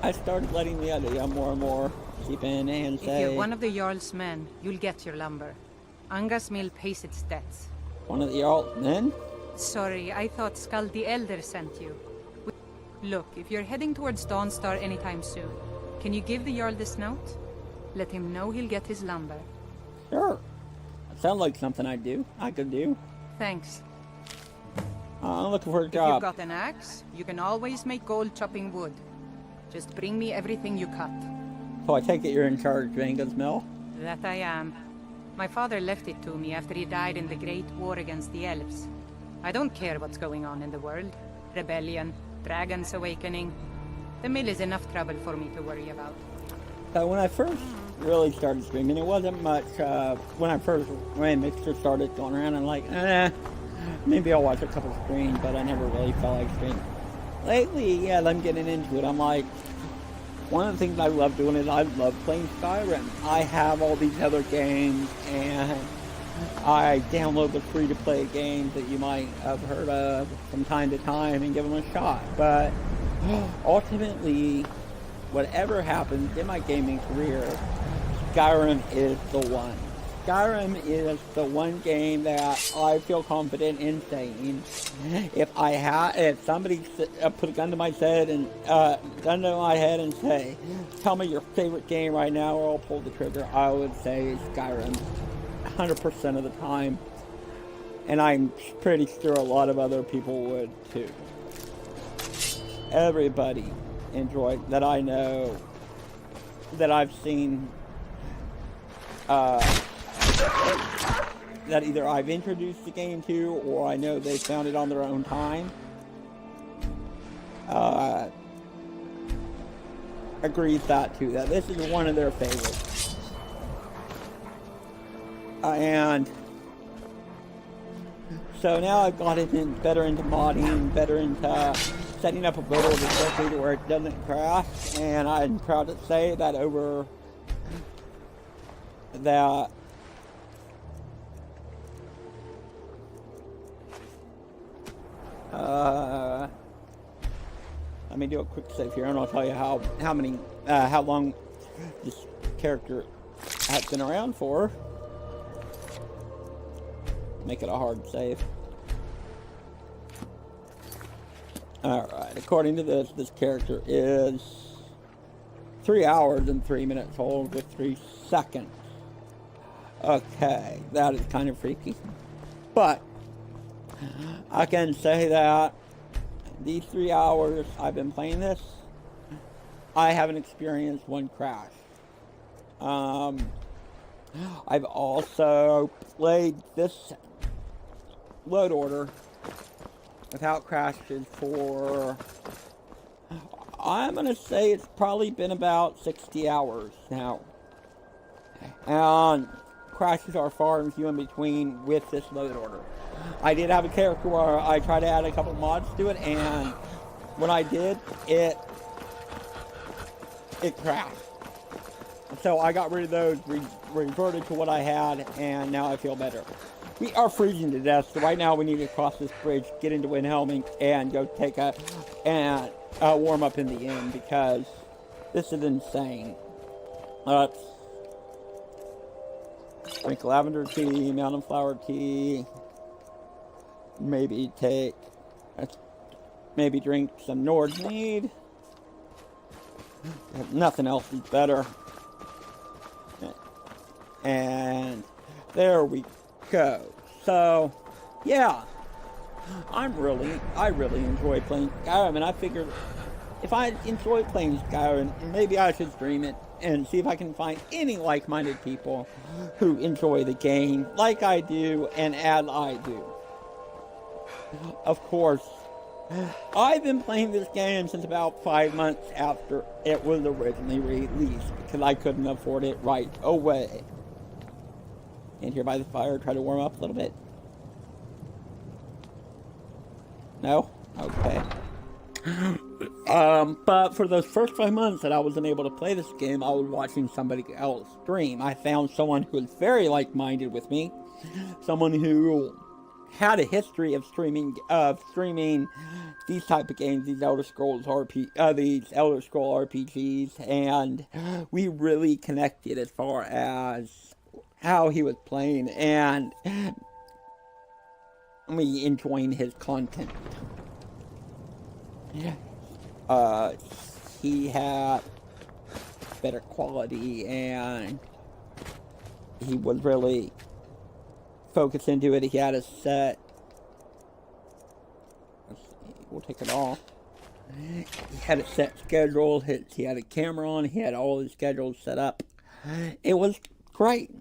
I started letting the idea more and more seep in and If say... you're one of the Jarl's men, you'll get your lumber. Anga's mill pays its debts. One of the alt men? Sorry, I thought Skull the Elder sent you. Look, if you're heading towards Dawnstar anytime soon, can you give the Jarl this note? Let him know he'll get his lumber. Sure. That sounds like something I could do. Thanks. I'm looking for a If job. you've got an axe, you can always make gold chopping wood. Just bring me everything you cut. So I take it you're in charge of Anga's mill? That I am. My father left it to me after he died in the Great War against the Elves. I don't care what's going on in the world. Rebellion, dragons awakening. The mill is enough trouble for me to worry about. So when I first really started streaming, it wasn't much, when Mixer started going around, I'm like, maybe I'll watch a couple streams, but I never really felt like streaming. Lately, yeah, I'm getting into it. I'm like, one of the things I love doing is I love playing Skyrim. I have all these other games, and I download the free-to-play games that you might have heard of from time to time and give them a shot. But ultimately, whatever happens in my gaming career, Skyrim is the one. Skyrim is the one game that I feel confident in saying, if somebody put a gun to my head and say, tell me your favorite game right now, or I'll pull the trigger, I would say Skyrim, 100% of the time, and I'm pretty sure a lot of other people would too. Everybody enjoyed that I know, that I've seen. That either I've introduced the game to, or I know they found it on their own time, agrees that too, that this is one of their favorites. And so now I've got it better into modding, better into setting up a build exactly to where it doesn't crash, and I'm proud to say that over that let me do a quick save here, and I'll tell you how long this character has been around for. Make it a hard save. Alright, according to this character is 3 hours and 3 minutes old with 3 seconds. Okay, that is kind of freaky. But I can say that these 3 hours I've been playing this, I haven't experienced one crash. I've also played this load order without crashes for, I'm gonna say it's probably been about 60 hours now. And crashes are far and few in between with this load order. I did have a character where I tried to add a couple mods to it, and when I did, it crashed. So I got rid of those, reverted to what I had, and now I feel better. We are freezing to death, so right now we need to cross this bridge, get into Windhelming, and go take a warm up in the inn, because this is insane. Let's drink lavender tea, mountain flower tea. Maybe drink some Nord's mead. Nothing else is better. And there we go. So, yeah, I really enjoy playing Skyrim, and I figured if I enjoy playing Skyrim, maybe I should stream it and see if I can find any like-minded people who enjoy the game like I do and as I do. Of course, I've been playing this game since about 5 months after it was originally released because I couldn't afford it right away. And here by the fire, try to warm up a little bit. No? Okay. But for those first 5 months that I wasn't able to play this game, I was watching somebody else stream. I found someone who was very like-minded with me. Someone who had a history of streaming these type of games, these Elder Scrolls RPGs, and we really connected as far as how he was playing and me enjoying his content. He had better quality, and he was really focused into it. He had a set. Let's see, we'll take it off. He had a set schedule. He had a camera on. He had all his schedules set up. It was great.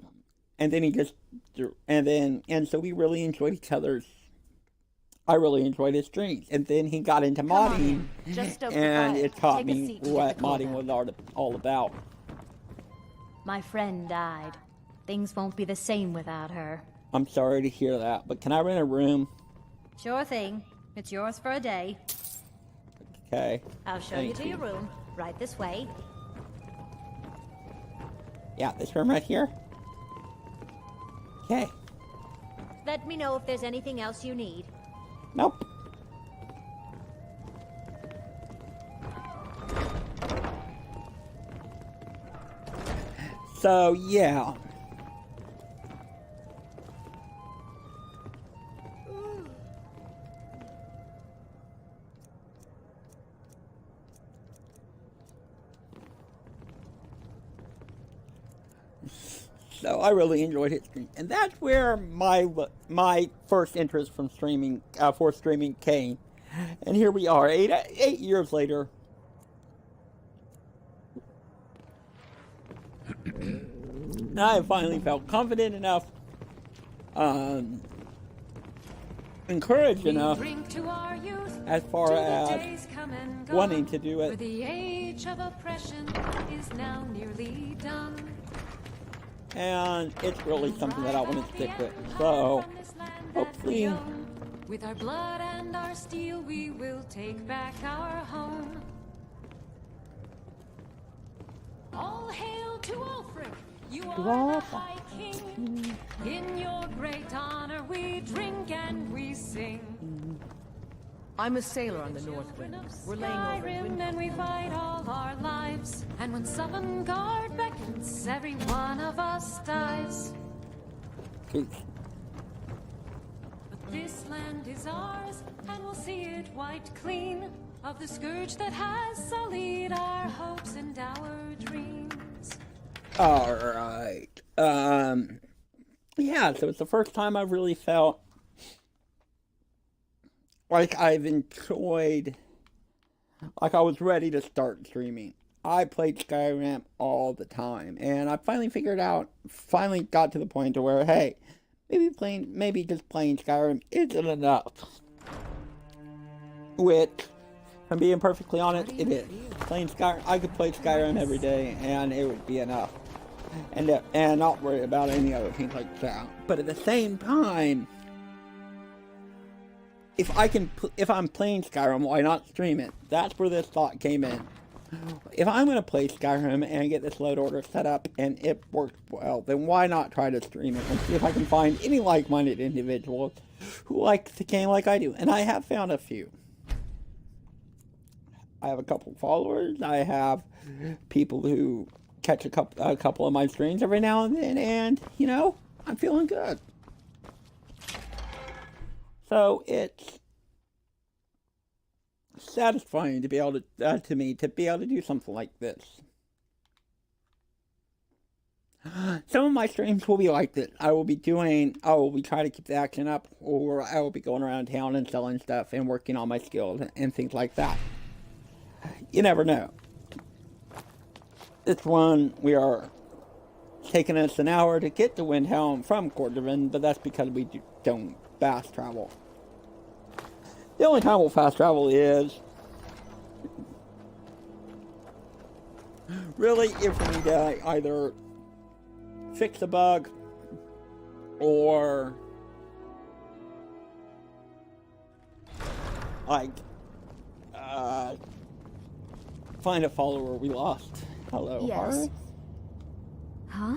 And then so we really enjoyed each other's. I really enjoyed his streams. And then he got into modding, and it taught me what modding was all about. My friend died. Things won't be the same without her. I'm sorry to hear that, but can I rent a room? Sure thing. It's yours for a day. Okay. I'll show you to your room. Right this way. Yeah, this room right here. Okay. Let me know if there's anything else you need. Nope. So, yeah. So I really enjoyed his stream, and that's where my first interest from streaming for streaming came. And here we are, eight years later. I have finally felt confident enough, encouraged enough, as far as wanting to do it. The age of oppression is now nearly done. And it's really something that I want to stick with. So, hopefully, with our blood and our steel, we will take back our home. All hail to Ulfric! You are the High King. In your great honor, we drink and we sing. I'm a sailor on the North Wind. We're laying over Skyrim, and we fight all our lives. And when Sovngarde beckons, every one of us dies. But this land is ours, and we'll see it wiped clean of the scourge that has sullied our hopes and our dreams. Alright. Yeah, so it's the first time I've really felt like I've enjoyed, like I was ready to start streaming. I played Skyrim all the time, and I finally got to the point to where, hey, maybe just playing Skyrim isn't enough. Which, if I'm being perfectly honest, it is. Playing Skyrim, I could play Skyrim every day, and it would be enough. And not worry about any other things like that. But at the same time, if I'm playing Skyrim, why not stream it? That's where this thought came in. If I'm going to play Skyrim and get this load order set up and it works well, then why not try to stream it and see if I can find any like-minded individuals who like the game like I do. And I have found a few. I have a couple followers. I have people who catch a couple of my streams every now and then, and, you know, I'm feeling good. So it's satisfying to be able to be able to do something like this. Some of my streams will be like this. I will be trying to keep the action up, or I will be going around town and selling stuff and working on my skills and things like that. You never know. This one, we are taking us an hour to get to Windhelm from Cordovan, but that's because we don't fast travel. The only time we'll fast travel is really if we need to either fix a bug or like find a follower we lost. Hello, Yes. Harth? Huh?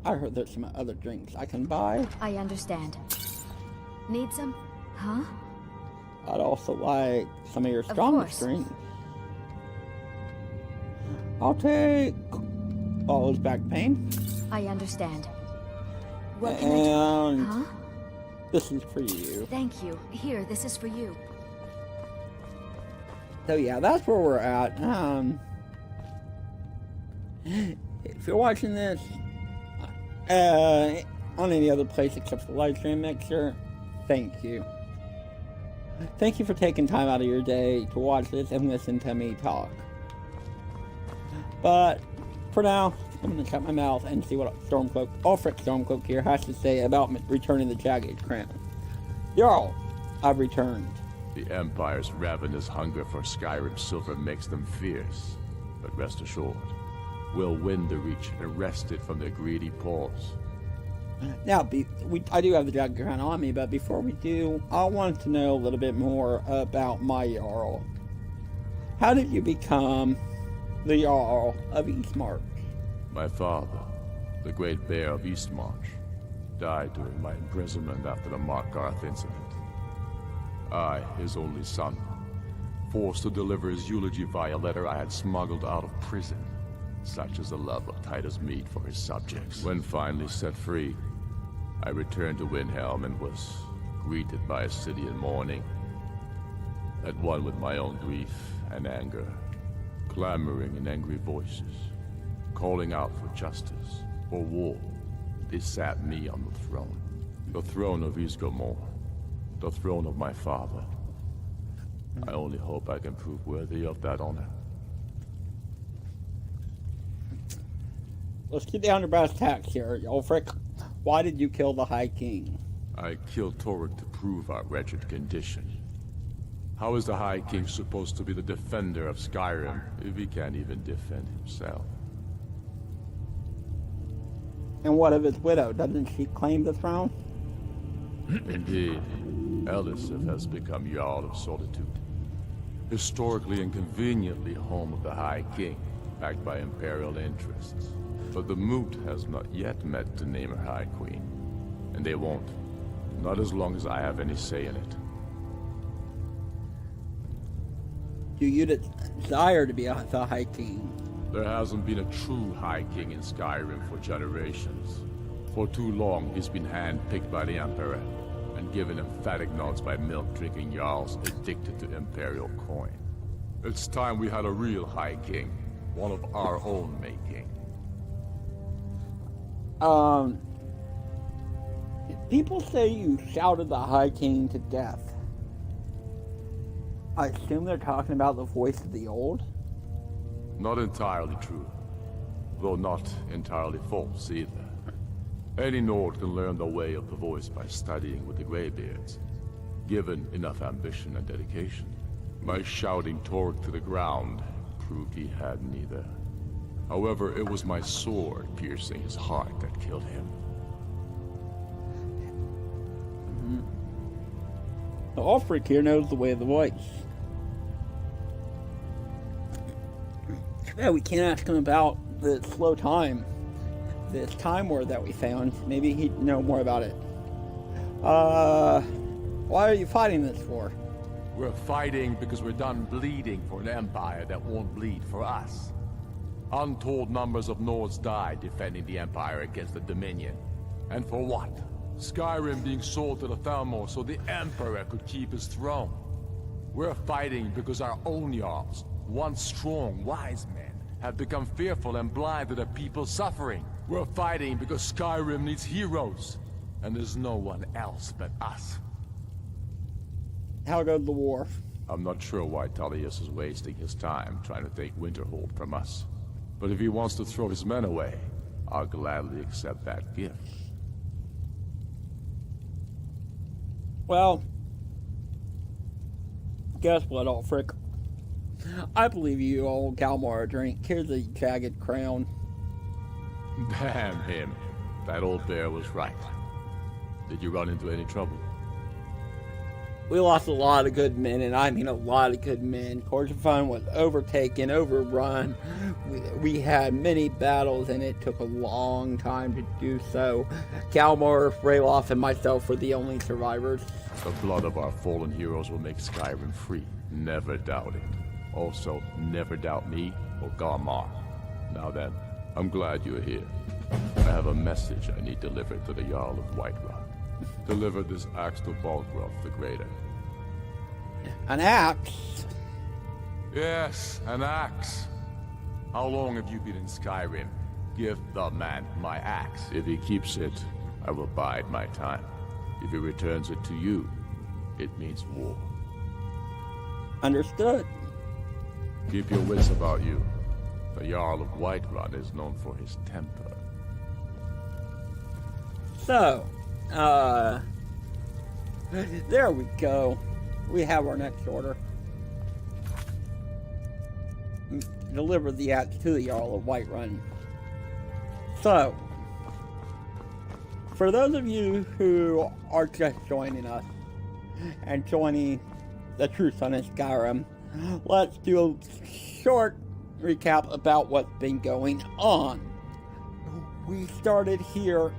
I heard there's some other drinks I can buy. I understand. Need some? Huh? I'd also like some of your strongest drinks. I'll take all his back pain. I understand. What can I do? Huh? This is for you. Thank you. Here, this is for you. So yeah, that's where we're at. If you're watching this on any other place except for the live stream mixer, thank you. Thank you for taking time out of your day to watch this and listen to me talk. But for now, I'm going to shut my mouth and see what Stormcloak, Ulfric Stormcloak here, has to say about returning the Jagged crown. Jarl, I've returned. The Empire's ravenous hunger for Skyrim silver makes them fierce. But rest assured, we'll win the Reach and wrest it from their greedy paws. Now, I do have the Jagged crown on me, but before we do, I want to know a little bit more about my Jarl. How did you become the Jarl of Eastmarch? My father, the Great Bear of Eastmarch, died during my imprisonment after the Markarth incident. I, his only son, forced to deliver his eulogy via letter I had smuggled out of prison, such as the love of Titus meat for his subjects. When finally set free, I returned to Windhelm and was greeted by a city in mourning, at one with my own grief and anger, clamoring in angry voices, calling out for justice, for war. They sat me on the throne of Ysgramor, the throne of my father. I only hope I can prove worthy of that honor. Let's get down to brass tacks here, Ulfric. Why did you kill the High King? I killed Toruk to prove our wretched condition. How is the High King supposed to be the defender of Skyrim if he can't even defend himself? And what of his widow? Doesn't she claim the throne? Indeed. Elisif has become Jarl of Solitude. Historically and conveniently home of the High King, backed by Imperial interests. But the Moot has not yet met to name her High Queen. And they won't. Not as long as I have any say in it. Do you desire to be the High King? There hasn't been a true High King in Skyrim for generations. For too long, he's been handpicked by the Emperor, and given emphatic nods by milk-drinking Jarls addicted to Imperial coin. It's time we had a real High King, one of our own making. People say you shouted the High King to death. I assume they're talking about the voice of the old? Not entirely true, though not entirely false either. Any Nord can learn the way of the voice by studying with the Greybeards, given enough ambition and dedication. My shouting Toruk to the ground proved he had neither. However, it was my sword piercing his heart that killed him. The Ulfric here knows the way of the voice. Yeah, we can't ask him about the slow time. This time word that we found. Maybe he'd know more about it. Why are you fighting this for? We're fighting because we're done bleeding for an empire that won't bleed for us. Untold numbers of Nords died defending the Empire against the Dominion. And for what? Skyrim being sold to the Thalmor so the Emperor could keep his throne. We're fighting because our own Jarls, once strong, wise men, have become fearful and blind to the people suffering. We're fighting because Skyrim needs heroes, and there's no one else but us. How goes the war? I'm not sure why Tullius is wasting his time trying to take Winterhold from us. But if he wants to throw his men away, I'll gladly accept that gift. Well, guess what, Ulfric? I believe you owe Galmar a drink. Here's a Jagged crown. Damn him. That old bear was right. Did you run into any trouble? we lost a lot of good men, and I mean a lot of good men. Cordovan was overtaken, overrun. We had many battles, and it took a long time to do so. Kalmar, Rayloff, and myself were the only survivors. The blood of our fallen heroes will make Skyrim free. Never doubt it. Also, never doubt me or Garmar. Now then, I'm glad you're here. I have a message I need delivered to the Jarl of Whiterun. Deliver this axe to Balgraf the Greater. An axe? Yes, an axe. How long have you been in Skyrim? Give the man my axe. If he keeps it, I will bide my time. If he returns it to you, it means war. Understood. Keep your wits about you. The Jarl of Whiterun is known for his temper. So, there we go. We have our next order. Deliver the axe to the Jarl of Whiterun. So, for those of you who are just joining us and joining the True Son of Skyrim, let's do a short recap about what's been going on. We started here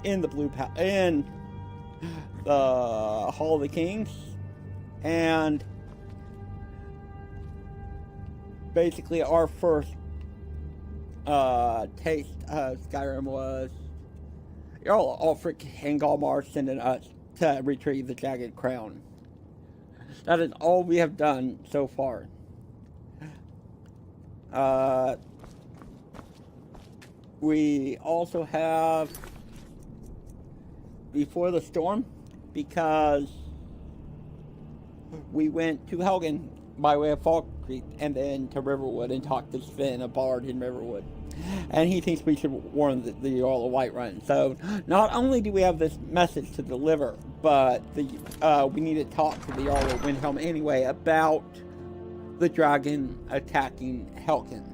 in the in the Hall of the Kings, and basically our first taste of Skyrim was Jarl Ulfric and Galmar sending us to retrieve the Jagged Crown. That is all we have done so far. We also have Before the Storm, because we went to Helgen by way of Fall Creek and then to Riverwood and talked to Sven, a bard in Riverwood. And he thinks we should warn the Jarl of Whiterun. So not only do we have this message to deliver, but we need to talk to the Jarl of Windhelm anyway about the dragon attacking Helgen.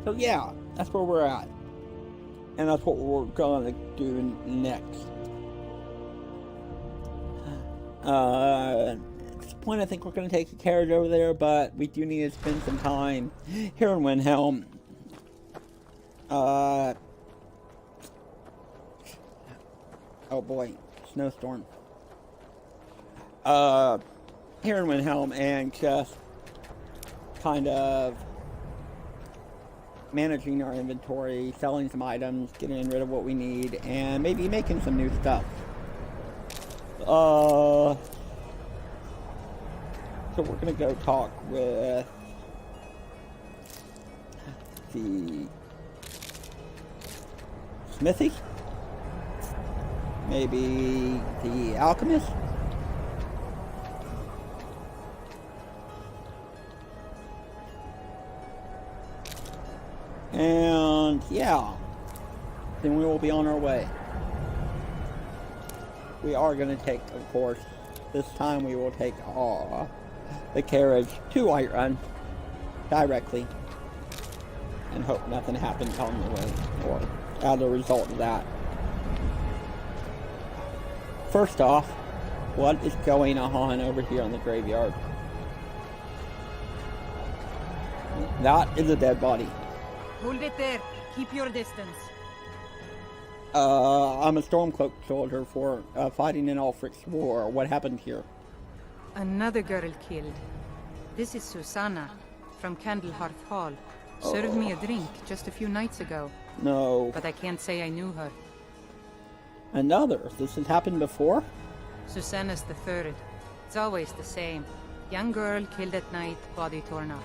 So yeah, that's where we're at. And that's what we're going to do next. At this point, I think we're going to take a carriage over there, but we do need to spend some time here in Windhelm. Oh boy, snowstorm. Here in Windhelm, and just kind of managing our inventory, selling some items, getting rid of what we need, and maybe making some new stuff. So we're gonna go talk with the smithy, maybe the alchemist. And yeah, then we will be on our way. We are going to take, of course, this time we will take the carriage to Whiterun directly and hope nothing happens on the way or as a result of that. First off, what is going on over here in the graveyard? That is a dead body. Hold it there. Keep your distance. I'm a Stormcloak soldier for fighting in Ulfric's war. What happened here? Another girl killed. This is Susanna from Candlehearth Hall. Served me a drink just a few nights ago. No. But I can't say I knew her. Another? This has happened before? Susanna's the third. It's always the same. Young girl killed at night, body torn up.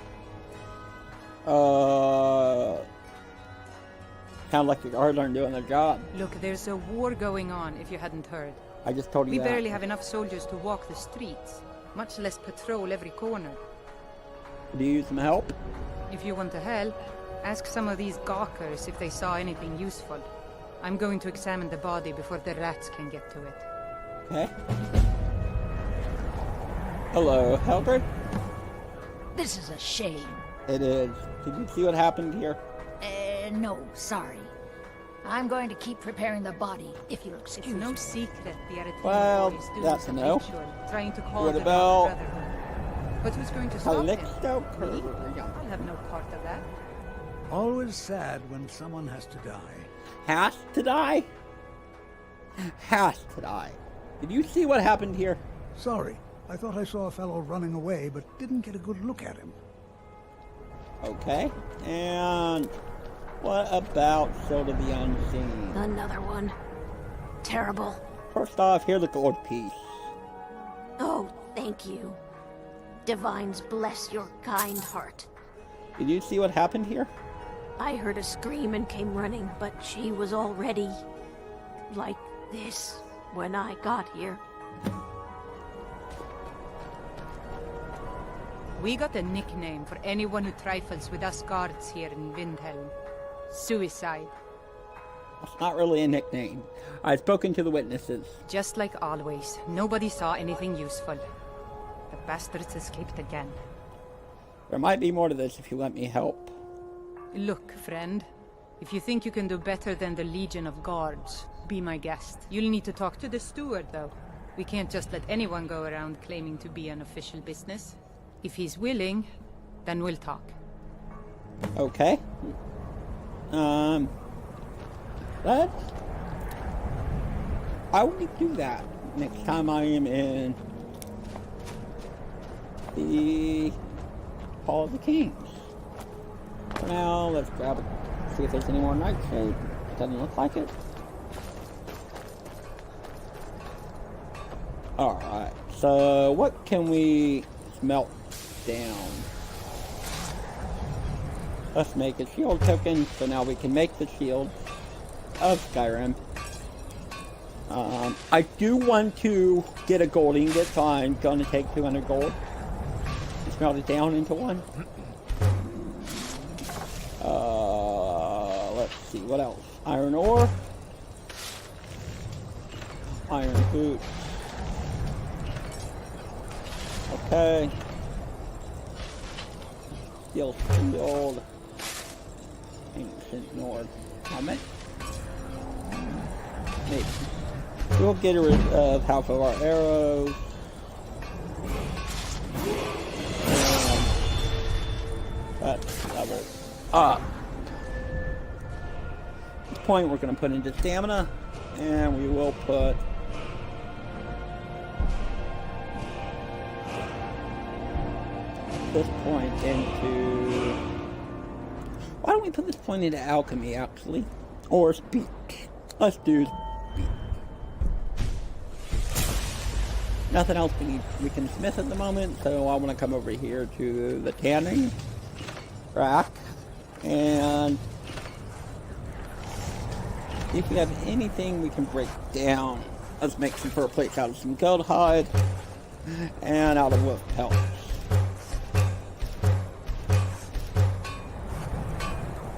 Kind of like the guards aren't doing their job. Look, there's a war going on, if you hadn't heard. I just told you We that. barely have enough soldiers to walk the streets, much less patrol every corner. Do you need some help? If you want to help, ask some of these gawkers if they saw anything useful. I'm going to examine the body before the rats can get to it. Okay. Hello, Helgrid? This is a shame. It is. Did you see what happened here? No, sorry. I'm going to keep preparing the body, if you look It's secure. no secret the Eritrean Well, boy is doing that's a some no. ritual, trying to call What the about Dark Brotherhood. But who's going to stop him? Calixto? Me? I'll have no part of that. Always sad when someone has to die. Has to die? Has to die. Did you see what happened here? Sorry, I thought I saw a fellow running away, but didn't get a good look at him. Okay. And what about Shield of the Unseen? Another one. Terrible. First off, here's the gold piece. Oh, thank you. Divines bless your kind heart. Did you see what happened here? I heard a scream and came running, but she was already like this when I got here. We got a nickname for anyone who trifles with us guards here in Windhelm. Suicide. It's not really a nickname. I've spoken to the witnesses. Just like always, nobody saw anything useful. The bastards escaped again. There might be more to this if you let me help. Look, friend. If you think you can do better than the Legion of Guards, be my guest. You'll need to talk to the steward, though. We can't just let anyone go around claiming to be an official business. If he's willing, then we'll talk. Okay. I will do that next time I am in the Hall of the Kings. For now, let's grab it. See if there's any more nightshade. Doesn't look like it. Alright, so what can we melt down? Let's make a shield token, so now we can make the shield of Skyrim. I do want to get a gold ingot, so I'm going to take 200 gold and smelt it down into one. Let's see, what else? Iron ore. Iron boot. Okay. Steel shield. Ancient Nord helmet. Maybe. We'll get rid of half of our arrows. And that's level up. At this point, we're going to put into stamina, and we will put this point into... Why don't we put this point into alchemy, actually? Or speech. Let's do speech. Nothing else we can smith at the moment, so I want to come over here to the tanning rack and if we have anything we can break down. Let's make some fur plates out of some goat hide and out of wolf pelts.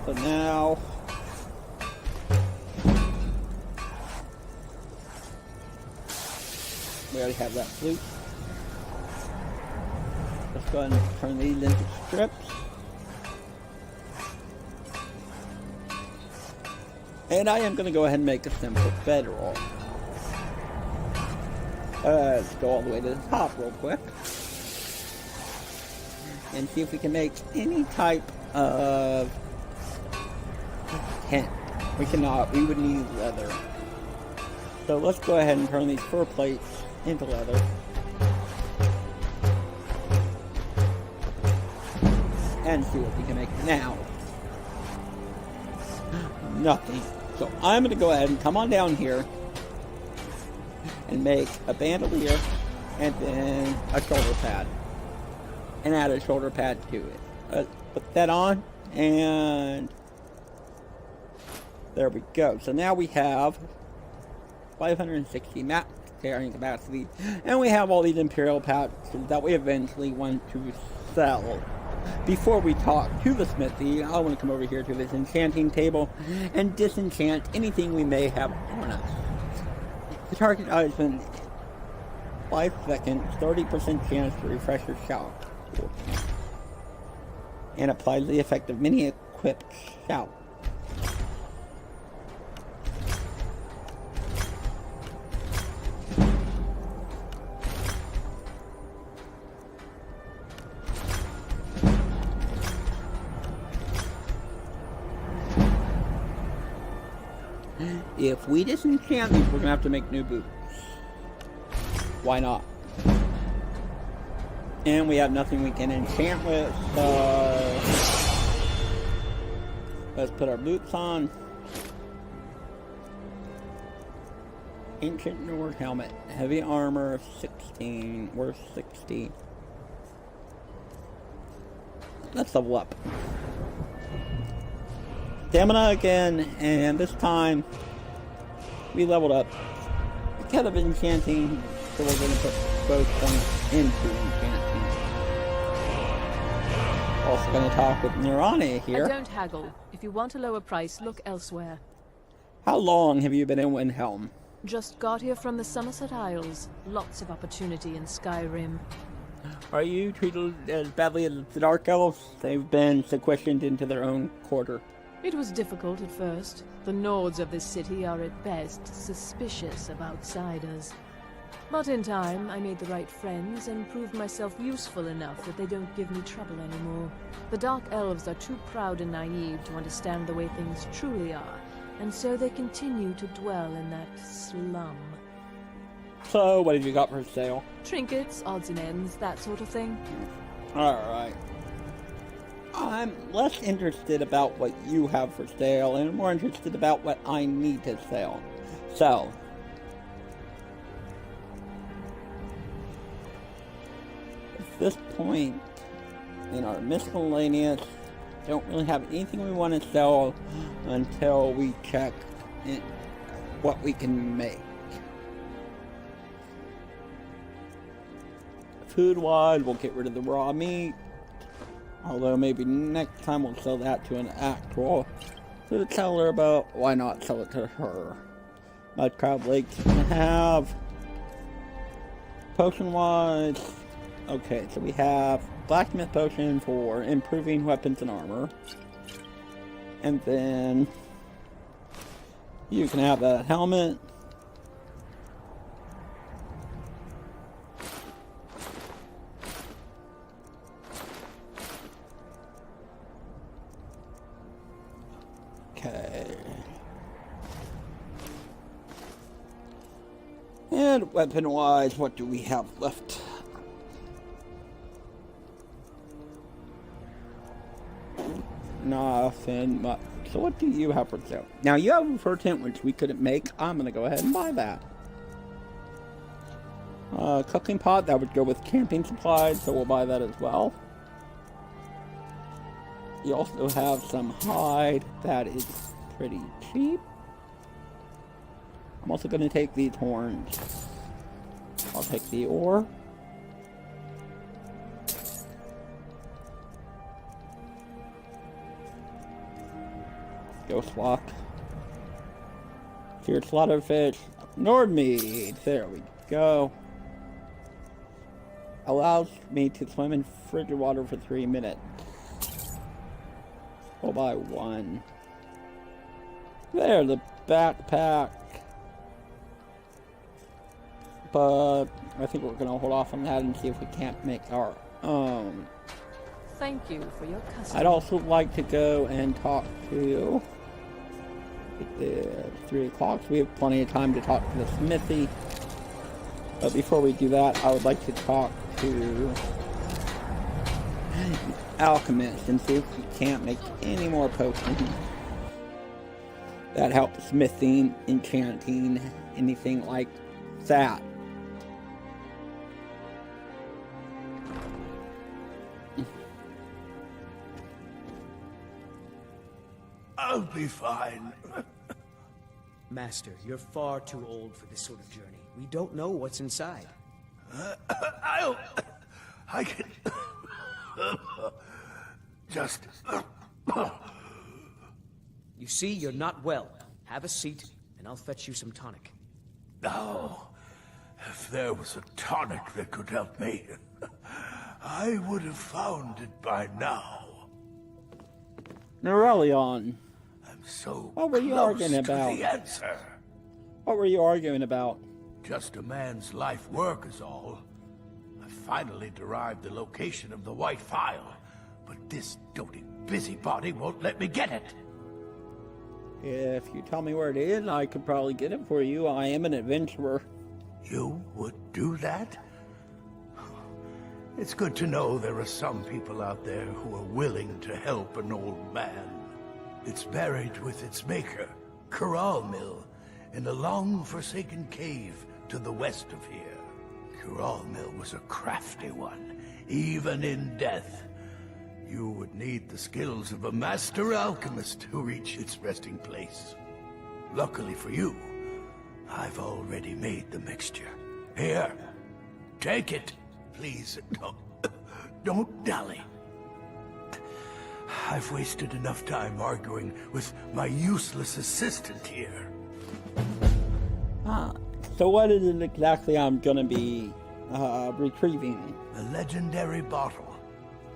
So now we already have that flute. Let's go ahead and turn these into strips. And I am going to go ahead and make a simple bedroll. Let's go all the way to the top real quick. And see if we can make any type of tent. We cannot. We would need leather. So let's go ahead and turn these fur plates into leather. And see what we can make now. Nothing. So I'm going to go ahead and come on down here and make a bandolier and then a shoulder pad. And add a shoulder pad to it. Let's put that on and there we go. So now we have 560 max carrying capacity, and we have all these imperial patches that we eventually want to sell. Before we talk to the smithy, I want to come over here to this enchanting table and disenchant anything we may have on us. The target has been 5 seconds, 30% chance to refresh your shock. and applies the effect of many equipped shout. If we disenchant these, we're gonna have to make new boots. Why not? And we have nothing we can enchant with, so let's put our boots on. Ancient Nord helmet, heavy armor 16, worth 60. Let's level up. Stamina again, and this time we leveled up. Instead of enchanting, so we're going to put both points into enchanting. Also going to talk with Nirane here. I don't haggle. If you want a lower price, look elsewhere. How long have you been in Windhelm? Just got here from the Somerset Isles. Lots of opportunity in Skyrim. Are you treated as badly as the Dark Elves? They've been sequestered into their own quarter. It was difficult at first. The Nords of this city are at best suspicious of outsiders. But in time, I made the right friends and proved myself useful enough that they don't give me trouble anymore. The Dark Elves are too proud and naive to understand the way things truly are, and so they continue to dwell in that slum. So, what have you got for sale? Trinkets, odds and ends, that sort of thing. Alright. I'm less interested about what you have for sale and more interested about what I need to sell. So, at this point in our miscellaneous, don't really have anything we want to sell until we check what we can make. Food-wise, we'll get rid of the raw meat. Although maybe next time we'll sell that to an actual. So to tell her about, why not sell it to her? Mud Crab Lake's gonna have. Potion-wise, okay, so we have Blacksmith Potion for improving weapons and armor. And then you can have that helmet. Okay. And weapon-wise, what do we have left? Nothing much. So what do you have for sale? Now you have a fur tent which we couldn't make. I'm gonna go ahead and buy that. Cooking pot, that would go with camping supplies, so we'll buy that as well. You also have some hide that is pretty cheap. I'm also going to take these horns. I'll take the ore. Ghost walk. Seared slaughterfish. Nord meat. There we go. Allows me to swim in frigid water for 3 minutes. We'll buy one. There, the backpack. But I think we're gonna hold off on that and see if we can't make our own. Thank you for your custom. I'd also like to go and talk to. It's 3 o'clock, so we have plenty of time to talk to the smithy. But before we do that, I would like to talk to alchemist and see if we can't make any more potions that help smithing, enchanting, anything like that. I'll be fine. Master, you're far too old for this sort of journey. We don't know what's inside. I can just. You see, you're not well. Have a seat, and I'll fetch you some tonic. Now, if there was a tonic that could help me, I would have found it by now. Aurelion. I'm so What were you close arguing to about? the answer. What were you arguing about? Just a man's life work is all. I finally derived the location of the White Phial, but this doting busybody won't let me get it. If you tell me where it is, I could probably get it for you. I am an adventurer. You would do that? It's good to know there are some people out there who are willing to help an old man. It's buried with its maker, Corral Mill, in a long-forsaken cave to the west of here. Corral Mill was a crafty one, even in death. You would need the skills of a master alchemist to reach its resting place. Luckily for you, I've already made the mixture. Here, take it. Please, don't dally. I've wasted enough time arguing with my useless assistant here. So what is it exactly I'm gonna be retrieving? The legendary bottle,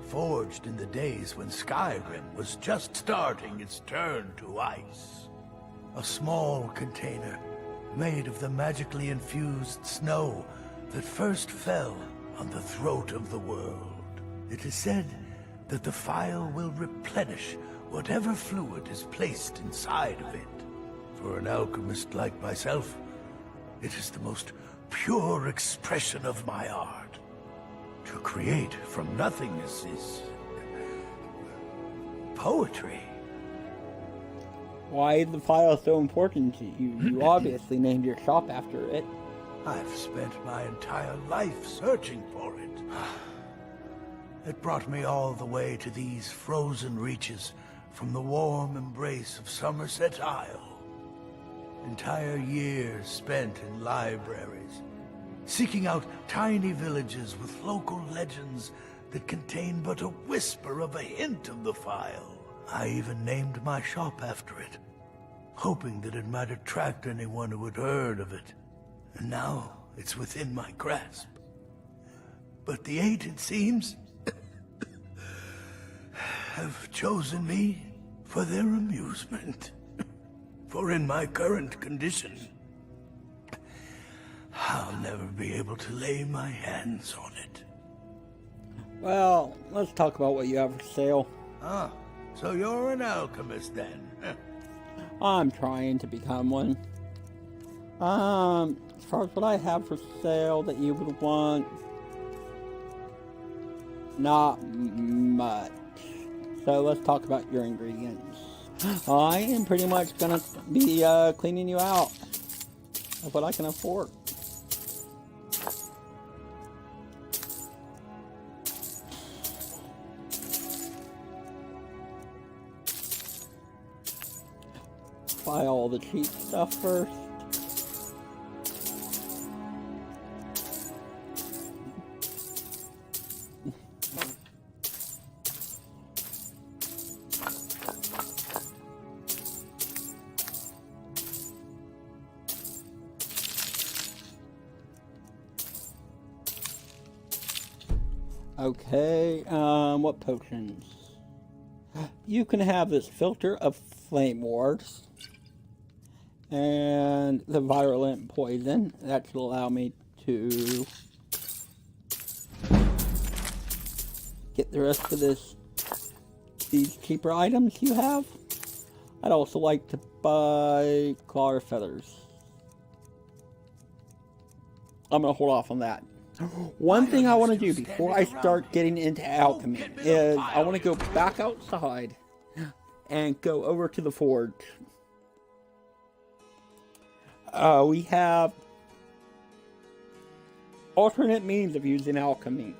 forged in the days when Skyrim was just starting its turn to ice. A small container made of the magically infused snow that first fell on the throat of the world. It is said that the phial will replenish whatever fluid is placed inside of it. For an alchemist like myself, it is the most pure expression of my art. To create from nothingness is poetry. Why is the file so important to you? You obviously named your shop after it. I've spent my entire life searching for it. It brought me all the way to these frozen reaches from the warm embrace of Somerset Isle. Entire years spent in libraries, seeking out tiny villages with local legends that contain but a whisper of a hint of the phial. I even named my shop after it, hoping that it might attract anyone who had heard of it. And now it's within my grasp. But the eight, it seems, have chosen me for their amusement. For in my current condition, I'll never be able to lay my hands on it. Well, let's talk about what you have for sale. Ah, so you're an alchemist then? I'm trying to become one. As far as what I have for sale that you would want, not much. So let's talk about your ingredients. I am pretty much gonna be cleaning you out of what I can afford. Buy all the cheap stuff first. Okay, what potions? You can have this filter of flame wards and the virulent poison. That should allow me to get the rest of these cheaper items you have. I'd also like to buy claw feathers. I'm gonna hold off on that. One thing I want to do before I start getting into alchemy is I want to go back outside and go over to the forge. We have alternate means of using alchemy.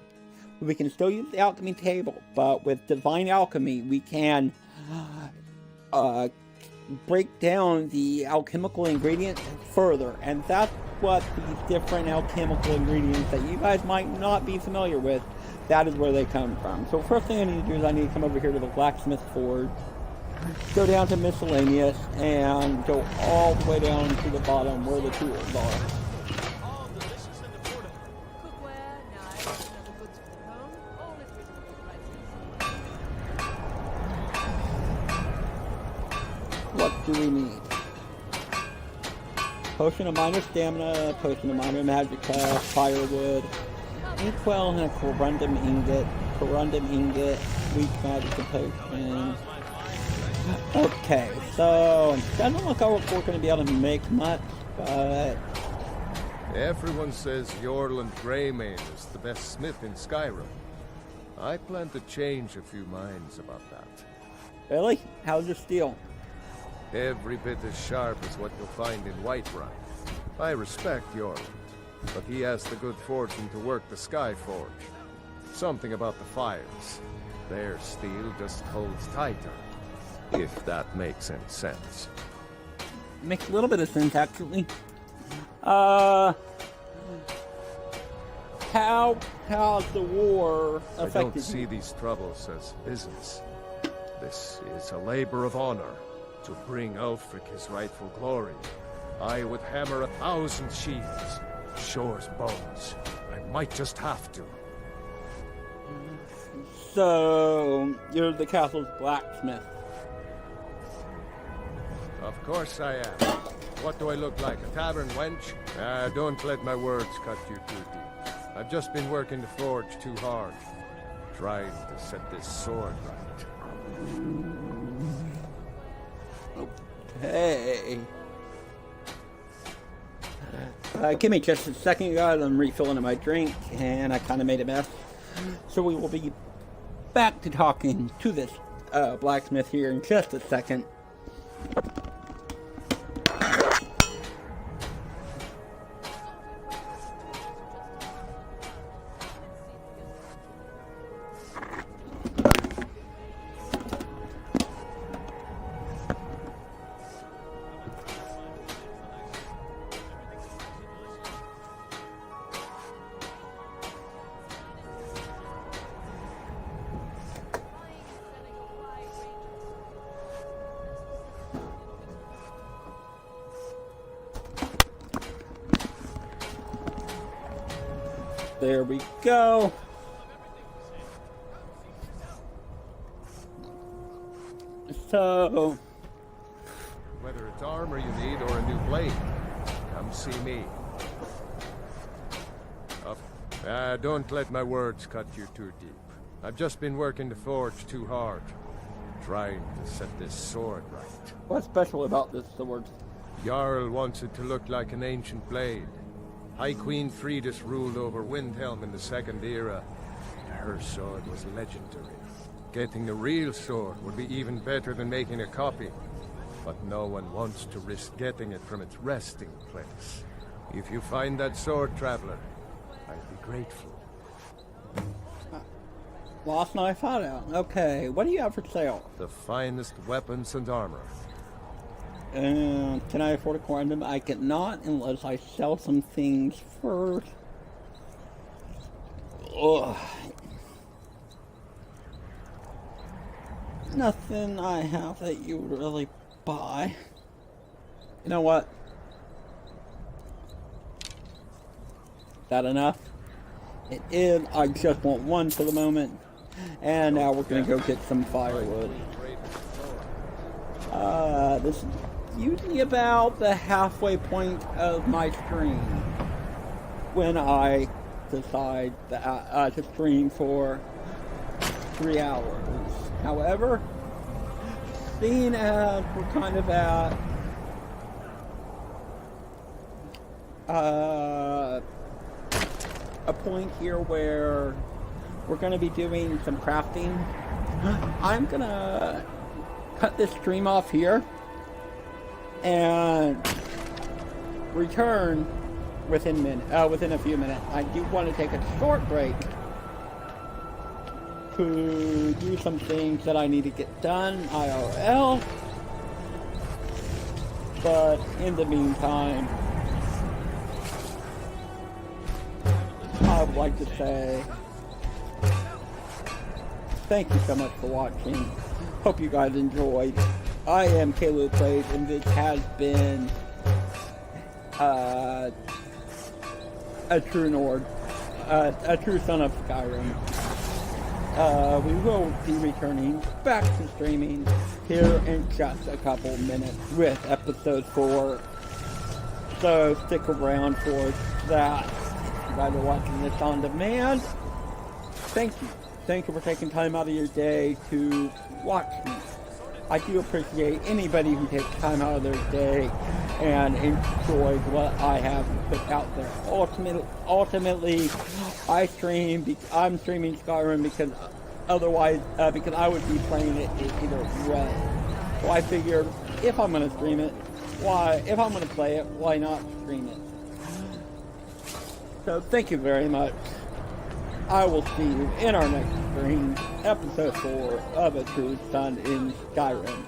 We can still use the alchemy table, but with divine alchemy we can break down the alchemical ingredients further, and that's what these different alchemical ingredients that you guys might not be familiar with, that is where they come from. So first thing I need to do is I need to come over here to the blacksmith forge, go down to miscellaneous, and go all the way down to the bottom where the tools are. do we need? Potion of minor stamina, potion of minor magicka, firewood, inkwell, and a corundum ingot, weak magic potion. Okay, so it doesn't look like we're going to be able to make much, but Everyone says Yorland Greymane is the best smith in Skyrim. I plan to change a few minds about that. really? How's your steel? Every bit as sharp as what you'll find in Whiterun. I respect Yorland, but he has the good fortune to work the Skyforge. Something about the fires. Their steel just holds tighter. If that makes any sense. Makes a little bit of sense, actually. How's the war affected I don't see these troubles as business. This is a labor of honor. To bring Ulfric his rightful glory, I would hammer 1,000 shields. Shore's bones. I might just have to. So, you're the castle's blacksmith. Of course I am. What do I look like, a tavern wench? Don't let my words cut you too deep. I've just been working the forge too hard. Trying to set this sword right. Okay. Give me just a second, guys. I'm refilling my drink, and I kind of made a mess. So we will be back to talking to this blacksmith here in just a second. There we go. So, whether it's armor you need or a new blade, come see me. Don't let my words cut you too deep. I've just been working the forge too hard, trying to set this sword right. What's special about this sword? Jarl wants it to look like an ancient blade. High Queen Fridis ruled over Windhelm in the Second Era. Her sword was legendary. Getting the real sword would be even better than making a copy. But no one wants to risk getting it from its resting place. If you find that sword, traveler, I'd be grateful. Lost knife hideout. Okay, what do you have for sale? The finest weapons and armor. Can I afford a corundum? I cannot unless I sell some things first. Ugh. Nothing I have that you would really buy. You know what? That enough? It is. I just want one for the moment. And now we're gonna go get some firewood. This is usually about the halfway point of my stream when I decide that, to stream for 3 hours. However, seeing as we're kind of at a point here where we're going to be doing some crafting, I'm going to cut this stream off here and return within a few minutes. I do want to take a short break to do some things that I need to get done IRL, but in the meantime, I would like to say thank you so much for watching. Hope you guys enjoyed. I am Caleb Plays, and this has been a true Nord, a true son of Skyrim. we will be returning back to streaming here in just a couple minutes with episode 4. So stick around for that. If you guys are watching this on demand, thank you. Thank you for taking time out of your day to watch me. I do appreciate anybody who takes time out of their day and enjoys what I have put out there. Ultimately, I'm streaming Skyrim because otherwise, because I would be playing it either way. So I figured, if I'm going to stream it, if I'm going to play it, why not stream it? So thank you very much. I will see you in our next stream, episode 4 of A True Son in Skyrim.